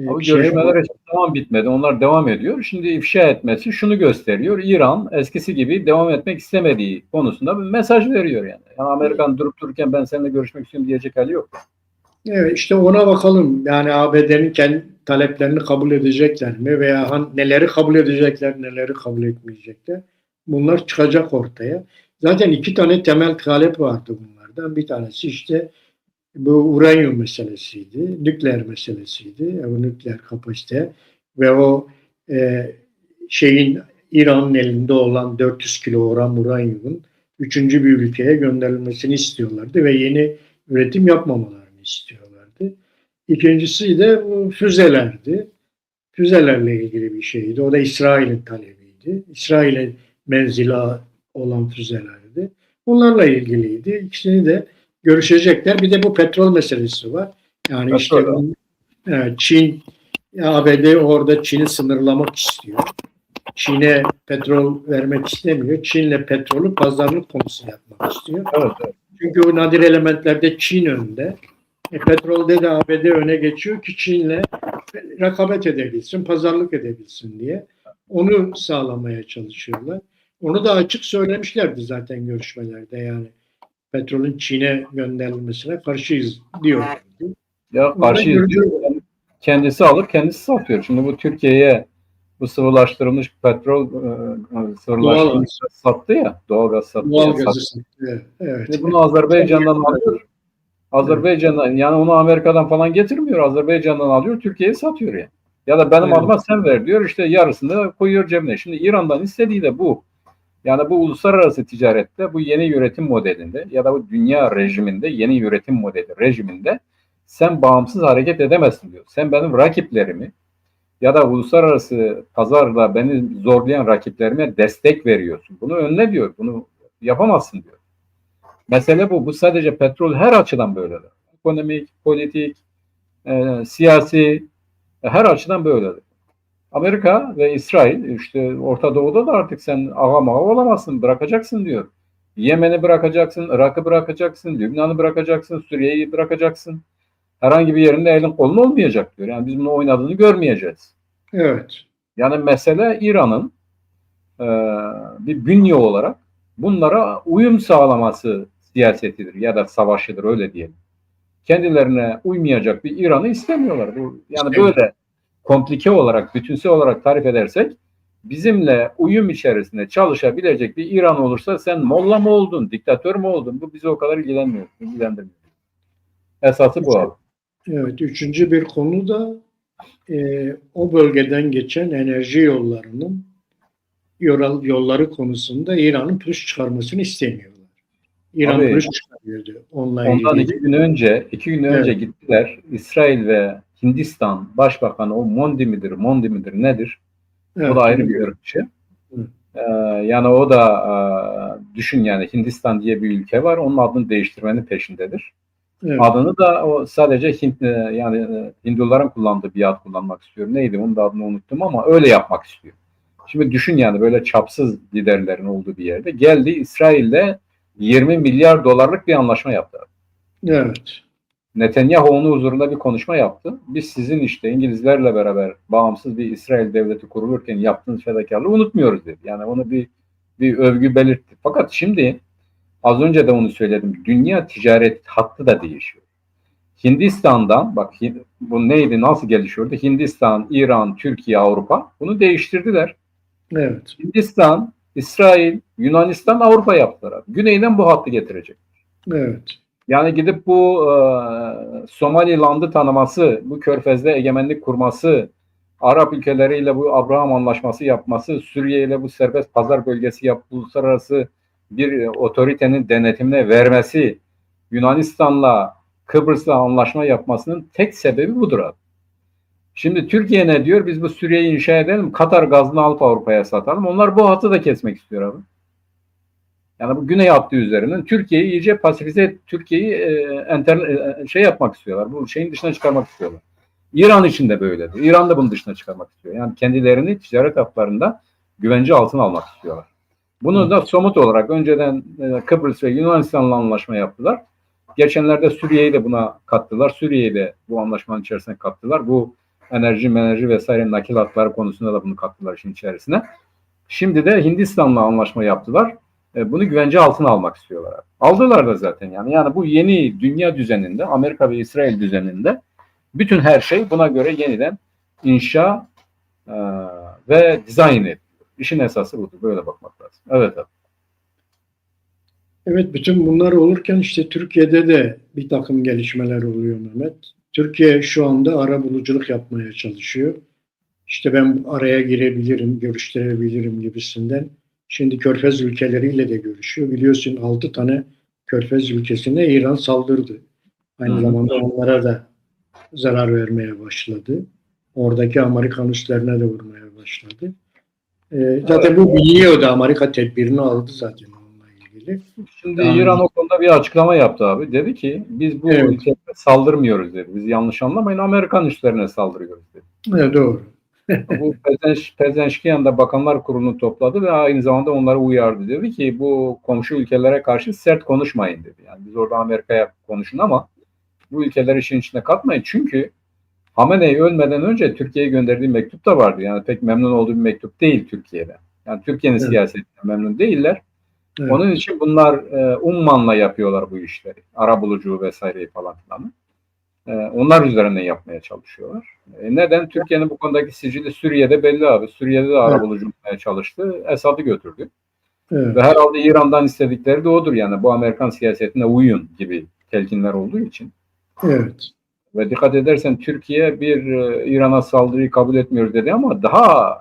Ama bir şeye görüşmeler hiçbir zaman bitmedi. Onlar devam ediyor. Şimdi ifşa etmesi şunu gösteriyor. İran eskisi gibi devam etmek istemediği konusunda bir mesaj veriyor yani. Yani Amerikan durup dururken ben seninle görüşmek istiyorum diyecek hali yok. evet, işte ona bakalım. Yani ABD'nin kendi taleplerini kabul edecekler mi veya neleri kabul edecekler, neleri kabul etmeyecekler. Bunlar çıkacak ortaya. Zaten iki tane temel talep vardı bunlardan. Bir tanesi işte bu uranyum meselesiydi, nükleer meselesiydi, o nükleer kapasite ve o e, şeyin İran'ın elinde olan 400 kilogram uranyumun üçüncü bir ülkeye gönderilmesini istiyorlardı ve yeni üretim yapmamalarını istiyorlardı. İkincisi de bu füzelerdi. Füzelerle ilgili bir şeydi. O da İsrail'in talebiydi. İsrail'in menzili olan füzelerdi. Onlarla ilgiliydi. İkisini de görüşecekler. Bir de bu petrol meselesi var. Yani işte Petrol. Çin, ABD orada Çin'i sınırlamak istiyor. Çin'e petrol vermek istemiyor. Çin'le petrolü pazarlık konusu yapmak istiyor. Evet, evet. Çünkü o nadir elementlerde Çin önde. Petrolde de ABD öne geçiyor ki Çin'le rekabet edebilsin, pazarlık edebilsin diye. Onu sağlamaya çalışıyorlar. Onu da açık söylemişlerdi zaten görüşmelerde, yani petrolün Çin'e gönderilmesine karşıyız diyorlardı. Ya Ondan karşıyız diyor. Kendisi alır, kendisi satıyor. Şimdi bu Türkiye'ye bu sıvılaştırılmış petrol, sıvılaştırılmış gaz sattı ya, doğalgaz sattı ya. Doğal gazı sattı. Evet. Şimdi bunu Azerbaycan'dan alıyor. Azerbaycan'dan, yani onu Amerika'dan falan getirmiyor. Azerbaycan'dan alıyor, Türkiye'ye satıyor yani. Ya da benim Evet. adıma sen ver diyor, işte yarısını da koyuyor cebine. Şimdi İran'dan istediği de bu. Yani bu uluslararası ticarette, bu yeni yönetim modelinde ya da bu dünya rejiminde, yeni yönetim modeli rejiminde sen bağımsız hareket edemezsin diyor. Sen benim rakiplerimi ya da uluslararası pazarda beni zorlayan rakiplerime destek veriyorsun. Bunu önle diyor. Bunu yapamazsın diyor. Mesele bu. Bu sadece petrol, her açıdan böyledir. Ekonomik, politik, siyasi, her açıdan böyledir. Amerika ve İsrail, işte Orta Doğu'da da artık sen ağa mağa olamazsın, bırakacaksın diyor. Yemen'i bırakacaksın, Irak'ı bırakacaksın, Lübnan'ı bırakacaksın, Suriye'yi bırakacaksın. Herhangi bir yerinde elin kolun olmayacak diyor. Yani biz bunu oynadığını görmeyeceğiz. Evet. Yani mesele İran'ın bir bünye olarak bunlara uyum sağlaması siyasetidir ya da savaşıdır, öyle diyelim. Kendilerine uymayacak bir İran'ı istemiyorlar. Bu, yani böyle komplike olarak, bütünsel olarak tarif edersek, bizimle uyum içerisinde çalışabilecek bir İran olursa sen molla mı oldun, diktatör mü oldun? Bu bizi o kadar ilgilendirmiyor. Esası bu abi. Evet. Üçüncü bir konu da o bölgeden geçen enerji yollarının yolları konusunda İran'ın pürüz çıkarmasını istemiyorlar. İran Abi, pürüz çıkarıyordu onunla ondan ilgili. iki gün önce Evet. gittiler. İsrail ve Hindistan Başbakanı, o Mondi midir nedir? O da Evet. ayrı bir ırkçı. Hı. Yani o da düşün, yani Hindistan diye bir ülke var. Onun adını değiştirmenin peşindedir. Evet. Adını da o sadece Hinduların kullandığı bir ad kullanmak istiyor. Neydi? Onun da adını unuttum ama öyle yapmak istiyor. Şimdi düşün, yani böyle çapsız liderlerin olduğu bir yerde geldi, İsrail'le 20 milyar dolarlık bir anlaşma yaptı. Evet. Netanyahu onun huzurunda bir konuşma yaptı. Biz sizin işte İngilizlerle beraber bağımsız bir İsrail devleti kurulurken yaptığınız fedakarlığı unutmuyoruz dedi. Yani onu bir övgü belirtti. Fakat şimdi, az önce de onu söyledim, dünya ticaret hattı da değişiyor. Hindistan'dan, bak bu neydi, nasıl gelişiyordu? Hindistan, İran, Türkiye, Avrupa bunu değiştirdiler. Evet. Hindistan, İsrail, Yunanistan, Avrupa yaptılar. Güneyden bu hattı getirecek. Evet. Yani gidip bu Somaliland'ı tanıması, bu Körfez'de egemenlik kurması, Arap ülkeleriyle bu Abraham Anlaşması yapması, Suriye ile bu serbest pazar bölgesi uluslararası bir otoritenin denetimine vermesi, Yunanistan'la Kıbrıs'la anlaşma yapmasının tek sebebi budur abi. Şimdi Türkiye ne diyor? Biz bu Suriye'yi inşa edelim, Katar gazını alıp Avrupa'ya satalım. Onlar bu hattı da kesmek istiyor abi. Yani bu Güney hattı üzerinden Türkiye'yi iyice pasifize, Türkiye'yi şey yapmak istiyorlar. Bu şeyin dışına çıkarmak istiyorlar. İran için de böyledir. İran da bunun dışına çıkarmak istiyor. Yani kendilerini ticaret hatlarında güvence altına almak istiyorlar. Bunu da somut olarak önceden Kıbrıs ve Yunanistan'la anlaşma yaptılar. Geçenlerde Suriye'yi de buna kattılar. Suriye'yi de bu anlaşmanın içerisine kattılar. Bu enerji vesaire nakil hatları konusunda da bunu kattılar işin içerisine. Şimdi de Hindistan'la anlaşma yaptılar. Bunu güvence altına almak istiyorlar. Aldılar da zaten yani. Yani bu yeni dünya düzeninde, Amerika ve İsrail düzeninde bütün her şey buna göre yeniden inşa ve dizayn ediliyor. İşin esası budur. Böyle bakmak lazım. Evet abi. Evet, bütün bunlar olurken işte Türkiye'de de bir takım gelişmeler oluyor Mehmet. Türkiye şu anda arabuluculuk yapmaya çalışıyor. İşte ben araya girebilirim, görüştürebilirim gibisinden. Şimdi Körfez ülkeleriyle de görüşüyor. Biliyorsun 6 tane Körfez ülkesine İran saldırdı. Aynı zamanda onlara da zarar vermeye başladı. Oradaki Amerikan üslerine de vurmaya başladı. Zaten bu biliyordu. Amerika tedbirini aldı zaten onunla ilgili. ilgili. Şimdi Daha İran önce- o konuda bir açıklama yaptı abi. Dedi ki biz bu Evet, ülkelere saldırmıyoruz dedi. Biz yanlış anlamayın, Amerikan üslerine saldırıyoruz dedi. evet, doğru. Bu Pezeşkiyan da Bakanlar Kurulu'nu topladı ve aynı zamanda onları uyardı. Dedi ki bu komşu ülkelere karşı sert konuşmayın dedi. Yani biz orada Amerika'ya konuşun ama bu ülkeleri işin içine katmayın. Çünkü Hamenei ölmeden önce Türkiye'ye gönderdiği mektup da vardı. Yani pek memnun olduğu bir mektup değil Türkiye'de. Yani Türkiye'nin Evet, siyasetinden memnun değiller. evet, Onun için bunlar ummanla yapıyorlar bu işleri. Arabulucu vesaireyi falan filan. Onlar üzerinden yapmaya çalışıyorlar. Neden? Türkiye'nin bu konudaki sicili Suriye'de belli abi. Suriye'de de evet, arabulucu yapmaya çalıştı. Esad'ı götürdü. Ve evet, herhalde İran'dan istedikleri de odur. Yani bu Amerikan siyasetine uyun gibi telkinler olduğu için. evet, Ve dikkat edersen Türkiye İran'a saldırıyı kabul etmiyoruz dedi ama daha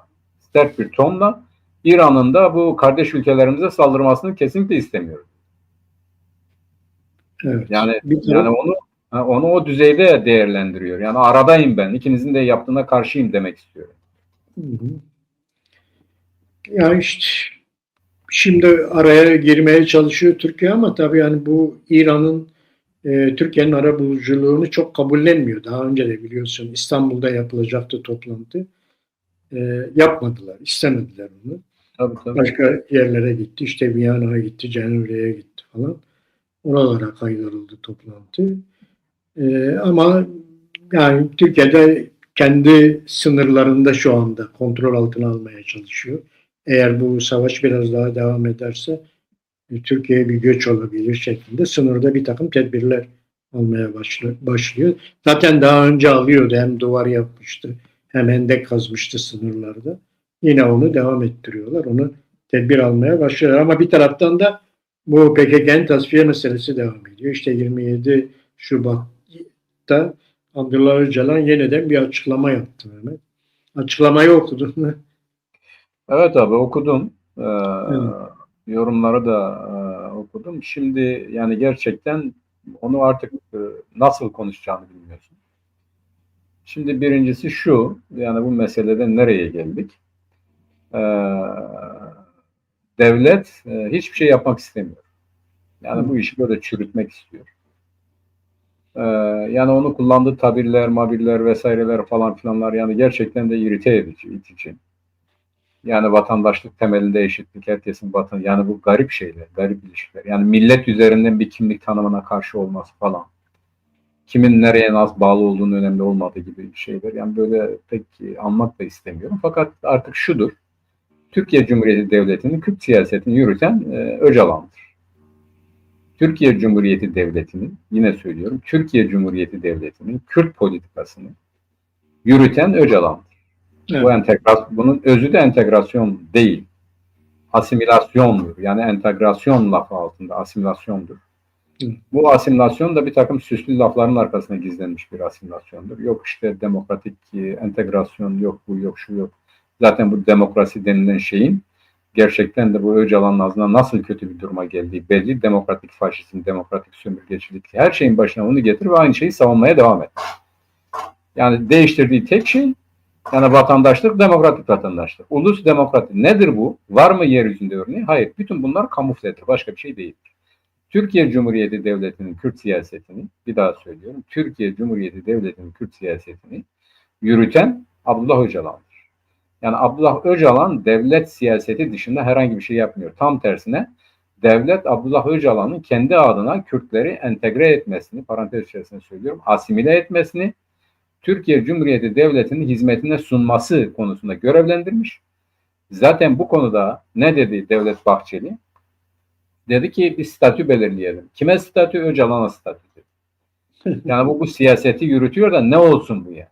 sert bir tonla İran'ın da bu kardeş ülkelerimize saldırmasını kesinlikle istemiyoruz. evet. Yani onu o düzeyde değerlendiriyor. Yani aradayım ben. İkinizin de yaptığına karşıyım demek istiyorum. Hı hı. Ya işte şimdi araya girmeye çalışıyor Türkiye ama tabii yani bu İran'ın Türkiye'nin arabuluculuğunu çok kabullenmiyor. Daha önce de biliyorsun İstanbul'da yapılacaktı toplantı. Yapmadılar, istemediler onu. Tabii tabii. Başka yerlere gitti, işte Viyana'ya gitti, Cenevre'ye gitti falan. Oralara kaydırıldı toplantı. Ama yani Türkiye'de kendi sınırlarında şu anda kontrol altına almaya çalışıyor. Eğer bu savaş biraz daha devam ederse Türkiye'ye bir göç olabilir şeklinde sınırda bir takım tedbirler almaya başlıyor. Zaten daha önce alıyordu. Hem duvar yapmıştı hem hendek kazmıştı sınırlarda. Yine onu devam ettiriyorlar. Onu tedbir almaya başlıyorlar. Ama bir taraftan da bu PKK'nın tasfiye meselesi devam ediyor. İşte 27 Şubat'ta Abdullah Öcalan yeniden bir açıklama yaptı Mehmet. Açıklamayı okudun mu? Evet abi okudum. Evet. Yorumları da okudum. Şimdi yani gerçekten onu artık nasıl konuşacağını bilmiyorsun. Şimdi birincisi şu, yani bu meselede nereye geldik? Ee, Devlet hiçbir şey yapmak istemiyor. Yani bu işi böyle çürütmek istiyor. Ee, Yani onu kullandığı tabirler, mabirler vesaireler falan filanlar yani gerçekten de irite edici, itici. Yani vatandaşlık temelinde eşitlik, herkesin vatan, yani bu garip şeyler, garip ilişkiler. Yani millet üzerinden bir kimlik tanımına karşı olması falan. Kimin nereye nasıl bağlı olduğunu önemli olmadığı gibi şeyler. Yani böyle pek anmak da istemiyorum. Fakat artık şudur. Türkiye Cumhuriyeti Devleti'nin Kürt siyasetini yürüten Öcalan'dır. Türkiye Cumhuriyeti Devleti'nin, yine söylüyorum, Türkiye Cumhuriyeti Devleti'nin Kürt politikasını yürüten Öcalan'dır. Evet. Bunun özü de entegrasyon değil. Asimilasyondur. Yani entegrasyon lafı altında asimilasyondur. Hı. Bu asimilasyon da bir takım süslü lafların arkasına gizlenmiş bir asimilasyondur. Yok işte demokratik entegrasyon, yok bu, yok şu, yok. Zaten bu demokrasi denilen şeyin gerçekten de bu Öcalan'ın ağzına nasıl kötü bir duruma geldiği belli. Demokratik faşizm, demokratik sömürgecilik, her şeyin başına onu getir ve aynı şeyi savunmaya devam et. Yani değiştirdiği tek şey yani vatandaşlık, demokratik vatandaşlık. Ulus demokratik. Nedir bu? Var mı yeryüzünde örneği? Hayır. Bütün bunlar kamufledir. Başka bir şey değil. Türkiye Cumhuriyeti Devleti'nin Kürt siyasetini, bir daha söylüyorum, Türkiye Cumhuriyeti Devleti'nin Kürt siyasetini yürüten Abdullah Öcalan'dır. Yani Abdullah Öcalan devlet siyaseti dışında herhangi bir şey yapmıyor. Tam tersine devlet Abdullah Öcalan'ın kendi adına Kürtleri entegre etmesini, parantez içerisinde söylüyorum, asimile etmesini, Türkiye Cumhuriyeti Devleti'nin hizmetine sunması konusunda görevlendirmiş. Zaten bu konuda ne dedi Devlet Bahçeli? Dedi ki bir statü belirleyelim. Kime statü? Öcalan'a statü dedi. Yani bu siyaseti yürütüyor da ne olsun bu ya?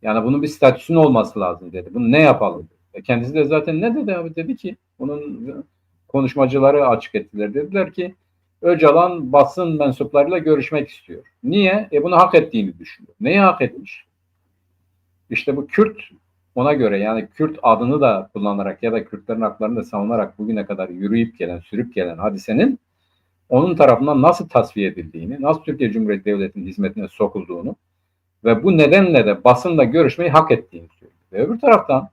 Yani bunun bir statüsünün olması lazım dedi. Bunu ne yapalım? Kendisi de zaten ne dedi abi? Dedi ki bunun konuşmacıları açık ettiler. Dediler ki Öcalan basın mensuplarıyla görüşmek istiyor. Niye? Bunu hak ettiğini düşünüyor. Neyi hak etmiş? İşte bu Kürt ona göre yani Kürt adını da kullanarak ya da Kürtlerin haklarını da savunarak bugüne kadar yürüyüp gelen, sürüp gelen hadisenin onun tarafından nasıl tasfiye edildiğini, nasıl Türkiye Cumhuriyeti Devleti'nin hizmetine sokulduğunu ve bu nedenle de basınla görüşmeyi hak ettiğini söylüyor. Ve öbür taraftan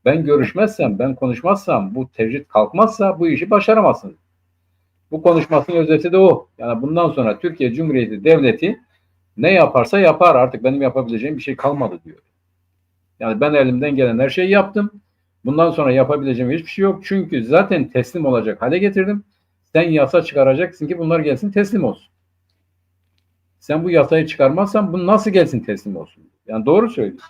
ben görüşmezsem, ben konuşmazsam, bu tecrit kalkmazsa bu işi başaramazsınız. Bu konuşmasının özeti de o. Yani bundan sonra Türkiye Cumhuriyeti Devleti ne yaparsa yapar, artık benim yapabileceğim bir şey kalmadı diyor. Yani ben elimden gelen her şeyi yaptım. Bundan sonra yapabileceğim hiçbir şey yok. Çünkü zaten teslim olacak hale getirdim. Sen yasa çıkaracaksın ki bunlar gelsin teslim olsun. Sen bu yasayı çıkarmazsan bu nasıl gelsin teslim olsun? Yani doğru söylüyor.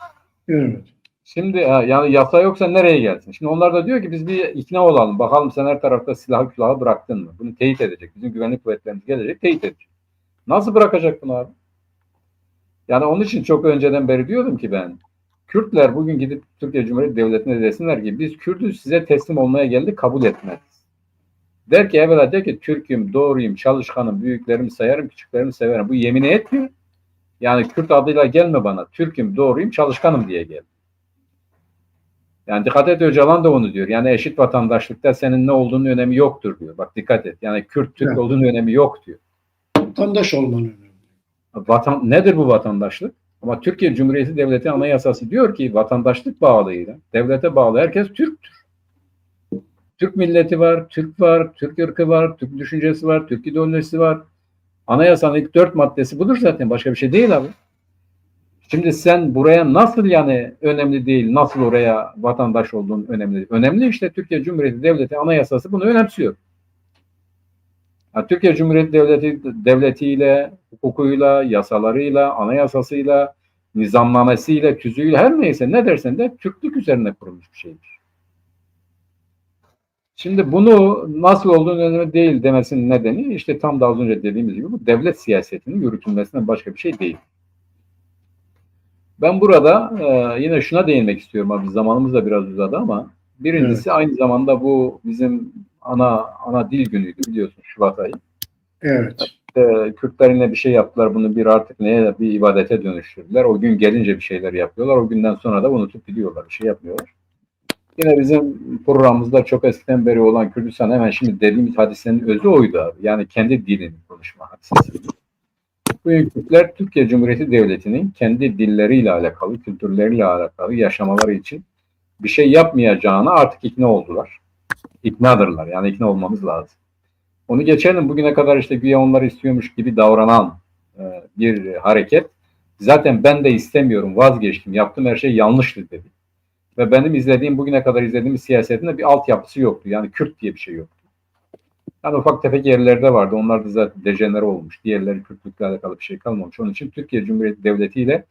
Evet. Şimdi yani yasa yoksa nereye gelsin? Şimdi onlar da diyor ki biz bir ikna olalım. Bakalım sen her tarafta silahı külahı bıraktın mı? Bunu teyit edecek. Bizim güvenlik kuvvetlerimiz gelecek, teyit edecek. Nasıl bırakacak bunu abi? Yani onun için çok önceden beri diyordum ki ben, Kürtler bugün gidip Türkiye Cumhuriyeti Devleti'ne desinler ki biz Kürt'üz, size teslim olmaya geldik, kabul etmez. Der ki evvela der ki Türk'üm, doğruyum, çalışkanım, büyüklerimi sayarım, küçüklerimi severim. Bu yemini etmiyor. Yani Kürt adıyla gelme bana. Türk'üm, doğruyum, çalışkanım diye gel. Yani dikkat et, Öcalan da onu diyor. Yani eşit vatandaşlıkta senin ne olduğunun önemi yoktur diyor. Bak dikkat et. Yani Kürt, Türk Evet. olduğunun önemi yok diyor. Vatandaş olman önemli. Nedir bu vatandaşlık? Ama Türkiye Cumhuriyeti Devleti Anayasası diyor ki vatandaşlık bağlıyla devlete bağlı herkes Türktür. Türk milleti var, Türk var, Türk ırkı var, Türk düşüncesi var, Türk ideolojisi var. Anayasanın ilk 4 maddesi budur zaten. Başka bir şey değil abi. Şimdi sen buraya nasıl, yani önemli değil, nasıl oraya vatandaş olduğun önemli değil. Önemli işte, Türkiye Cumhuriyeti Devleti Anayasası bunu önemsiyor. Yani Türkiye Cumhuriyeti Devletiyle, hukukuyla, yasalarıyla, anayasasıyla, nizamnamesiyle, tüzüğüyle, her neyse ne dersen de Türklük üzerine kurulmuş bir şeydir. Şimdi bunu nasıl olduğunu önemli değil demesinin nedeni işte tam da az önce dediğimiz gibi bu devlet siyasetinin yürütülmesinden başka bir şey değil. Ben burada yine şuna değinmek istiyorum abi, zamanımız da biraz uzadı ama birincisi aynı zamanda bu bizim ana dil günüydü biliyorsun, Şubat ayı. Evet. Kürtler yine bir şey yaptılar, bunu bir artık neye, bir ibadete dönüştürdüler. O gün gelince bir şeyler yapıyorlar. O günden sonra da unutup gidiyorlar. Bir şey yapmıyorlar. Yine bizim programımızda çok eskiden beri olan Kürdistan, hemen şimdi dediğimiz hadisenin özü oydu abi. Yani kendi dilini konuşma hadisesi. Bu Kürtler Türkiye Cumhuriyeti Devleti'nin kendi dilleriyle alakalı, kültürleriyle alakalı yaşamaları için bir şey yapmayacağına artık ikna oldular. İknadırlar. Yani ikna olmamız lazım. Onu geçelim, bugüne kadar işte güya onları istiyormuş gibi davranan bir hareket. Zaten ben de istemiyorum, vazgeçtim, yaptığım her şey yanlıştı dedi. Ve benim bugüne kadar izlediğim siyasetin de bir altyapısı yoktu. Yani Kürt diye bir şey yoktu. Yani ufak tefek yerlerde vardı. Onlar da zaten dejenere olmuş. Diğerleri Kürtlükle alakalı bir şey kalmamış. Onun için Türkiye Cumhuriyeti Devleti ile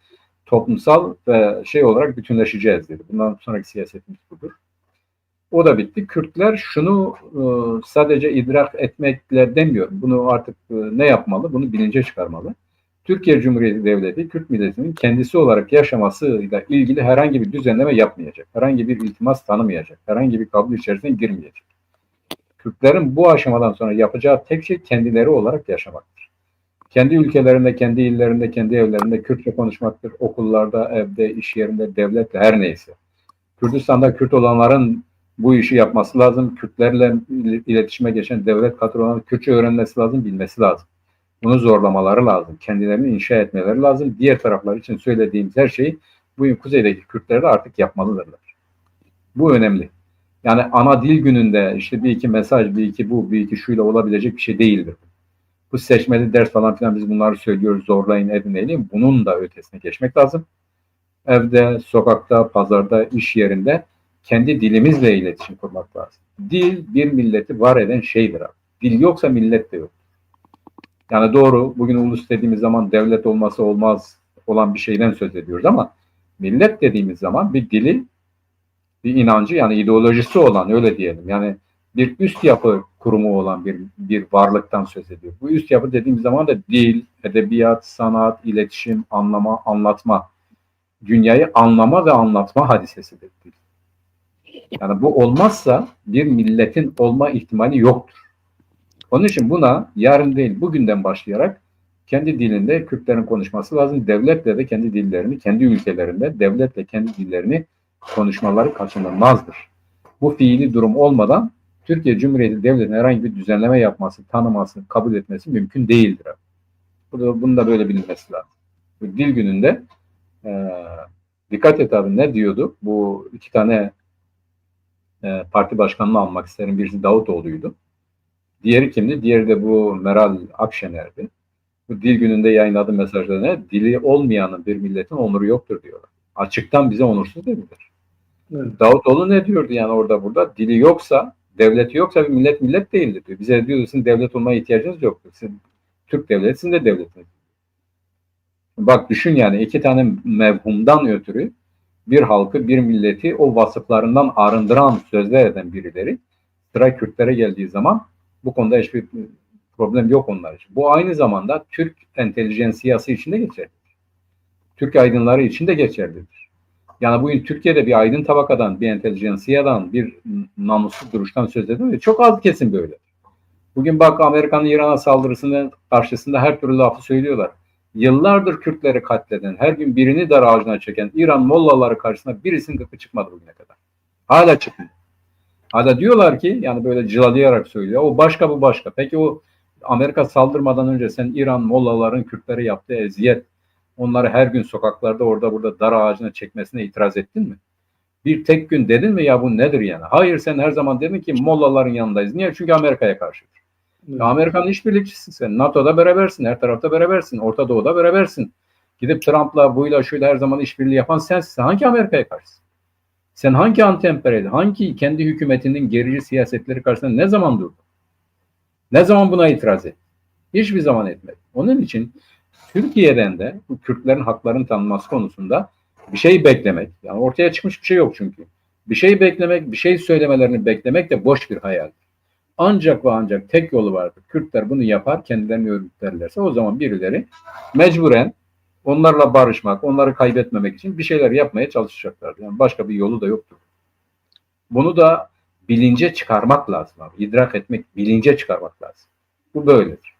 toplumsal ve şey olarak bütünleşeceğiz dedi. Bundan sonraki siyasetimiz budur. O da bitti. Kürtler şunu sadece idrak etmekle demiyorum. Bunu artık ne yapmalı? Bunu bilince çıkarmalı. Türkiye Cumhuriyeti Devleti, Kürt milletinin kendisi olarak yaşamasıyla ilgili herhangi bir düzenleme yapmayacak. Herhangi bir iltimas tanımayacak. Herhangi bir kabul içerisine girmeyecek. Kürtlerin bu aşamadan sonra yapacağı tek şey kendileri olarak yaşamaktır. Kendi ülkelerinde, kendi illerinde, kendi evlerinde Kürtçe konuşmaktır. Okullarda, evde, iş yerinde, devletle, her neyse. Kürdistan'da Kürt olanların bu işi yapması lazım. Kürtlerle iletişime geçen devlet kadrolarının Kürtçe öğrenmesi lazım, bilmesi lazım. Bunu zorlamaları lazım. Kendilerini inşa etmeleri lazım. Diğer taraflar için söylediğimiz her şeyi bugün kuzeydeki Kürtler de artık yapmalıdırlar. Bu önemli. Yani ana dil gününde işte bir iki mesaj, bir iki bu, bir iki şuyla olabilecek bir şey değildir. Bu seçmeli ders falan filan biz bunları söylüyoruz, zorlayın, edin, eyleyim. Bunun da ötesine geçmek lazım. Evde, sokakta, pazarda, iş yerinde kendi dilimizle iletişim kurmak lazım. Dil bir milleti var eden şeydir abi. Dil yoksa millet de yok. Yani doğru, bugün ulus dediğimiz zaman devlet olması olmaz olan bir şeyden söz ediyoruz ama millet dediğimiz zaman bir dili, bir inancı, yani ideolojisi olan, öyle diyelim. Yani bir üst yapı kurumu olan bir varlıktan söz ediyor. Bu üst yapı dediğimiz zaman da dil, edebiyat, sanat, iletişim, anlama, anlatma, dünyayı anlama ve anlatma hadisesidir. Yani bu olmazsa bir milletin olma ihtimali yoktur. Onun için buna yarın değil, bugünden başlayarak kendi dilinde Kürtlerin konuşması lazım. Devletle de kendi dillerini, kendi ülkelerinde devletle kendi dillerini konuşmaları kaçınılmazdır. Bu fiili durum olmadan Türkiye Cumhuriyeti Devleti'nin herhangi bir düzenleme yapması, tanıması, kabul etmesi mümkün değildir. Bunun da böyle bilinmesi lazım. Bu dil gününde dikkat et abi, ne diyordu? Bu iki tane parti başkanını almak isterim. Birisi Davutoğlu'ydu. Diğeri kimdi? Diğeri de bu Meral Akşener'di. Bu dil gününde yayınladığı mesajlarına dili olmayanın bir milletin onuru yoktur diyorlar. Açıktan bize onursuz dediler. Evet. Davutoğlu ne diyordu yani orada burada? Dili yoksa, devleti yoksa bir millet millet değildir diyor. Bize diyor sizin devlet olmaya ihtiyacınız yoktur. Sizin Türk devleti, sizin de devletiniz. Bak düşün yani iki tane mevhumdan ötürü bir halkı, bir milleti o vasıflarından arındıran sözler eden birileri sıra Kürtlere geldiği zaman bu konuda hiçbir problem yok onlar için. Bu aynı zamanda Türk entelijensiyası için de geçerlidir. Türk aydınları için de geçerlidir. Yani bugün Türkiye'de bir aydın tabakadan, bir entelijensiyadan, bir namuslu duruştan söz edilir. Çok az kesim böyle. Bugün bak Amerika'nın İran'a saldırısının karşısında her türlü lafı söylüyorlar. Yıllardır Kürtleri katleden, her gün birini dar ağacına çeken İran mollaları karşısında birisinin gıkı çıkmadı bugüne kadar. Hala çıkmıyor. Hala diyorlar ki yani böyle cılalayarak söylüyor. O başka bu başka. Peki o Amerika saldırmadan önce sen İran mollaların Kürtlere yaptığı eziyet, onları her gün sokaklarda orada burada dar ağacına çekmesine itiraz ettin mi? Bir tek gün dedin mi ya bu nedir yani? Hayır sen her zaman dedin ki mollaların yanındayız. Niye? Çünkü Amerika'ya karşıdır. Evet. Amerika'nın işbirlikçisin sen. NATO'da berabersin. Her tarafta berabersin. Orta Doğu'da berabersin. Gidip Trump'la buyla şuyla her zaman işbirliği yapan sensin. Sen hangi Amerika'ya karşısın? Sen hangi anti-emperyal, hangi kendi hükümetinin gerici siyasetleri karşısında ne zaman durdun? Ne zaman buna itiraz ettin? Hiçbir zaman etmedi. Onun için Türkiye'den de bu Kürtlerin haklarının tanınması konusunda bir şey beklemek, yani ortaya çıkmış bir şey yok çünkü. Bir şey beklemek, bir şey söylemelerini beklemek de boş bir hayal. Ancak ve ancak tek yolu vardır. Kürtler bunu yapar, kendilerini örgütlerlerse o zaman birileri mecburen onlarla barışmak, onları kaybetmemek için bir şeyler yapmaya çalışacaklar. Yani başka bir yolu da yoktur. Bunu da bilince çıkarmak lazım abi. İdrak etmek, bilince çıkarmak lazım. Bu böyledir.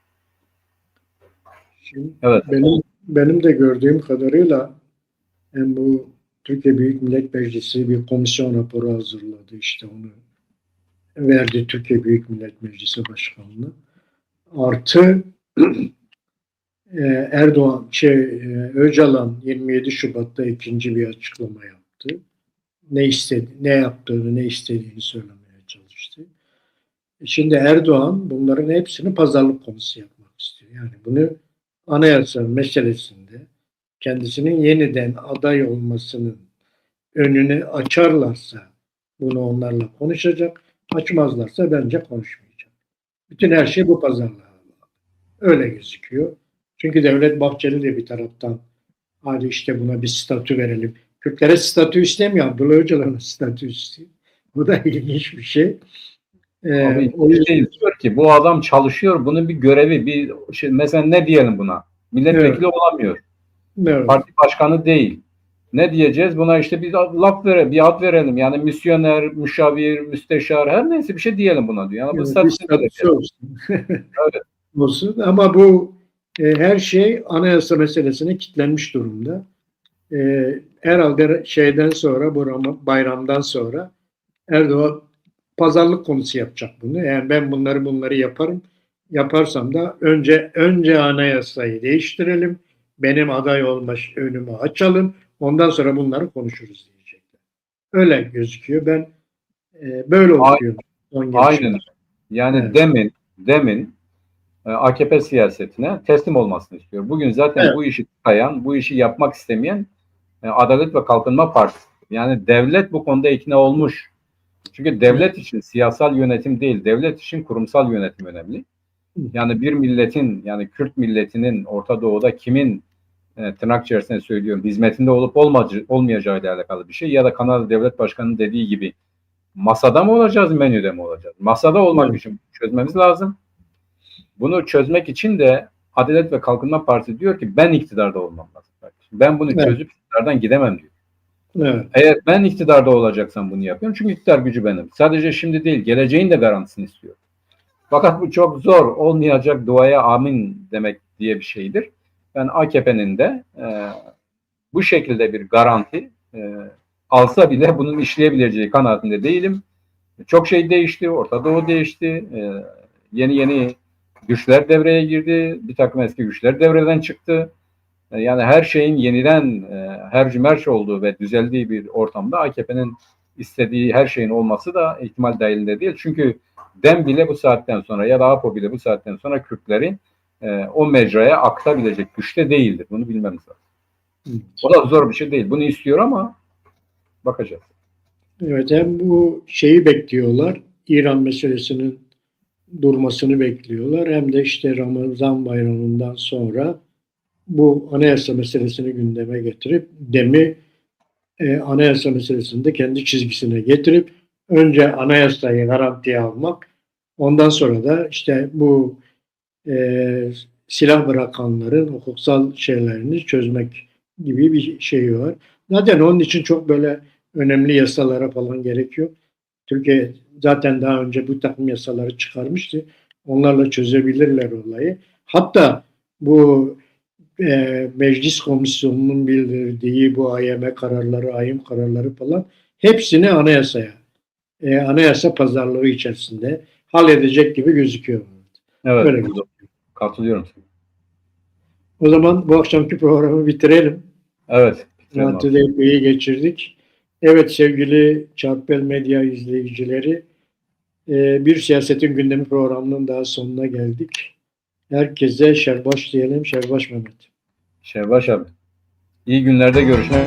Şimdi Evet. benim de gördüğüm kadarıyla bu Türkiye Büyük Millet Meclisi bir komisyon raporu hazırladı, işte onu verdi Türkiye Büyük Millet Meclisi Başkanı'na. Artı Erdoğan Öcalan 27 Şubat'ta ikinci bir açıklama yaptı. Ne yaptığını, ne istediğini söylemeye çalıştı. Şimdi Erdoğan bunların hepsini pazarlık konusu yapmak istiyor. Yani bunu anayasa meselesinde kendisinin yeniden aday olmasının önünü açarlarsa bunu onlarla konuşacak. Açmazlarsa bence konuşmayacak. Bütün her şey bu pazarlığa bağlı. Öyle gözüküyor. Çünkü Devlet Bahçeli de bir taraftan hadi işte buna bir statü verelim. Kürtlere statü istemiyor. Abdullah Öcalan'a statü istiyor. Bu da ilginç bir şey. Abi O yüzden diyor ki bu adam çalışıyor. Bunun bir görevi, bir şey, mesela ne diyelim buna? Milletvekili olamıyor. evet. Parti başkanı değil. Ne diyeceğiz? Buna işte bir laf verelim, bir ad verelim. Yani misyoner, müşavir, müsteşar, her neyse bir şey diyelim buna diyor. Yani bu statüsü olsun. olsun. Ama bu her şey anayasa meselesine kilitlenmiş durumda. Herhalde şeyden sonra, bu bayramdan sonra Erdoğan pazarlık konusu yapacak bunu. Yani ben bunları yaparım. Yaparsam da önce anayasayı değiştirelim. Benim aday olma önümü açalım. Ondan sonra bunları konuşuruz diyecekler. Öyle gözüküyor. Ben böyle okuyorum. Aynen. Yani evet. demin AKP siyasetine teslim olmasını istiyor. Bugün zaten Evet. bu işi tıkayan, bu işi yapmak istemeyen Adalet ve Kalkınma Partisi. Yani devlet bu konuda ikna olmuş. Çünkü devlet için siyasal yönetim değil, devlet için kurumsal yönetim önemli. Yani bir milletin, yani Kürt milletinin Orta Doğu'da kimin tırnak içerisinde söylüyorum hizmetinde olup olmayacağı ile alakalı bir şey ya da Kanada Devlet Başkanı'nın dediği gibi masada mı olacağız, menüde mi olacağız? Masada olmak için çözmemiz lazım. Bunu çözmek için de Adalet ve Kalkınma Partisi diyor ki ben iktidarda olmam lazım. Ben bunu çözüp iktidardan gidemem diyor. Evet. Eğer ben iktidarda olacaksam bunu yapıyorum. Çünkü iktidar gücü benim. Sadece şimdi değil, geleceğin de garantisini istiyorum. Fakat bu çok zor. Olmayacak duaya amin demek diye bir şeydir. Ben AKP'nin de bu şekilde bir garanti alsa bile bunun işleyebileceği kanaatinde değilim. Çok şey değişti. Orta Doğu değişti. Yeni güçler devreye girdi. Bir takım eski güçler devreden çıktı. Yani her şeyin yeniden hercümerç olduğu ve düzeldiği bir ortamda AKP'nin istediği her şeyin olması da ihtimal dahilinde değil. Çünkü DEM bile bu saatten sonra ya da APO bile bu saatten sonra Kürtleri o mecraya aktabilecek güçte değildir. Bunu bilmemiz lazım. O da zor bir şey değil. Bunu istiyor ama bakacağız. Evet, hem bu şeyi bekliyorlar, İran meselesinin durmasını bekliyorlar, hem de işte Ramazan bayramından sonra bu anayasa meselesini gündeme getirip DEM'i anayasa meselesinde kendi çizgisine getirip önce anayasayı garantiye almak, ondan sonra da işte bu silah bırakanların hukuksal şeylerini çözmek gibi bir şey var. Zaten onun için çok böyle önemli yasalara falan gerek yok. Türkiye zaten daha önce bu takım yasaları çıkarmıştı. Onlarla çözebilirler olayı. Hatta bu meclis komisyonunun bildirdiği bu AYM kararları, AYM kararları falan hepsini anayasaya, anayasa pazarlığı içerisinde halledecek gibi gözüküyor. Evet, Öyle gözüküyor. katılıyorum. O zaman bu akşamki programı bitirelim. Evet. Radyoda epey geçirdik. Evet sevgili Çarpel Medya izleyicileri, bir siyasetin gündemi programının daha sonuna geldik. Herkese şerbaş diyelim. Şerbaş Mehmet. Şevvaş abi. İyi günlerde görüşmek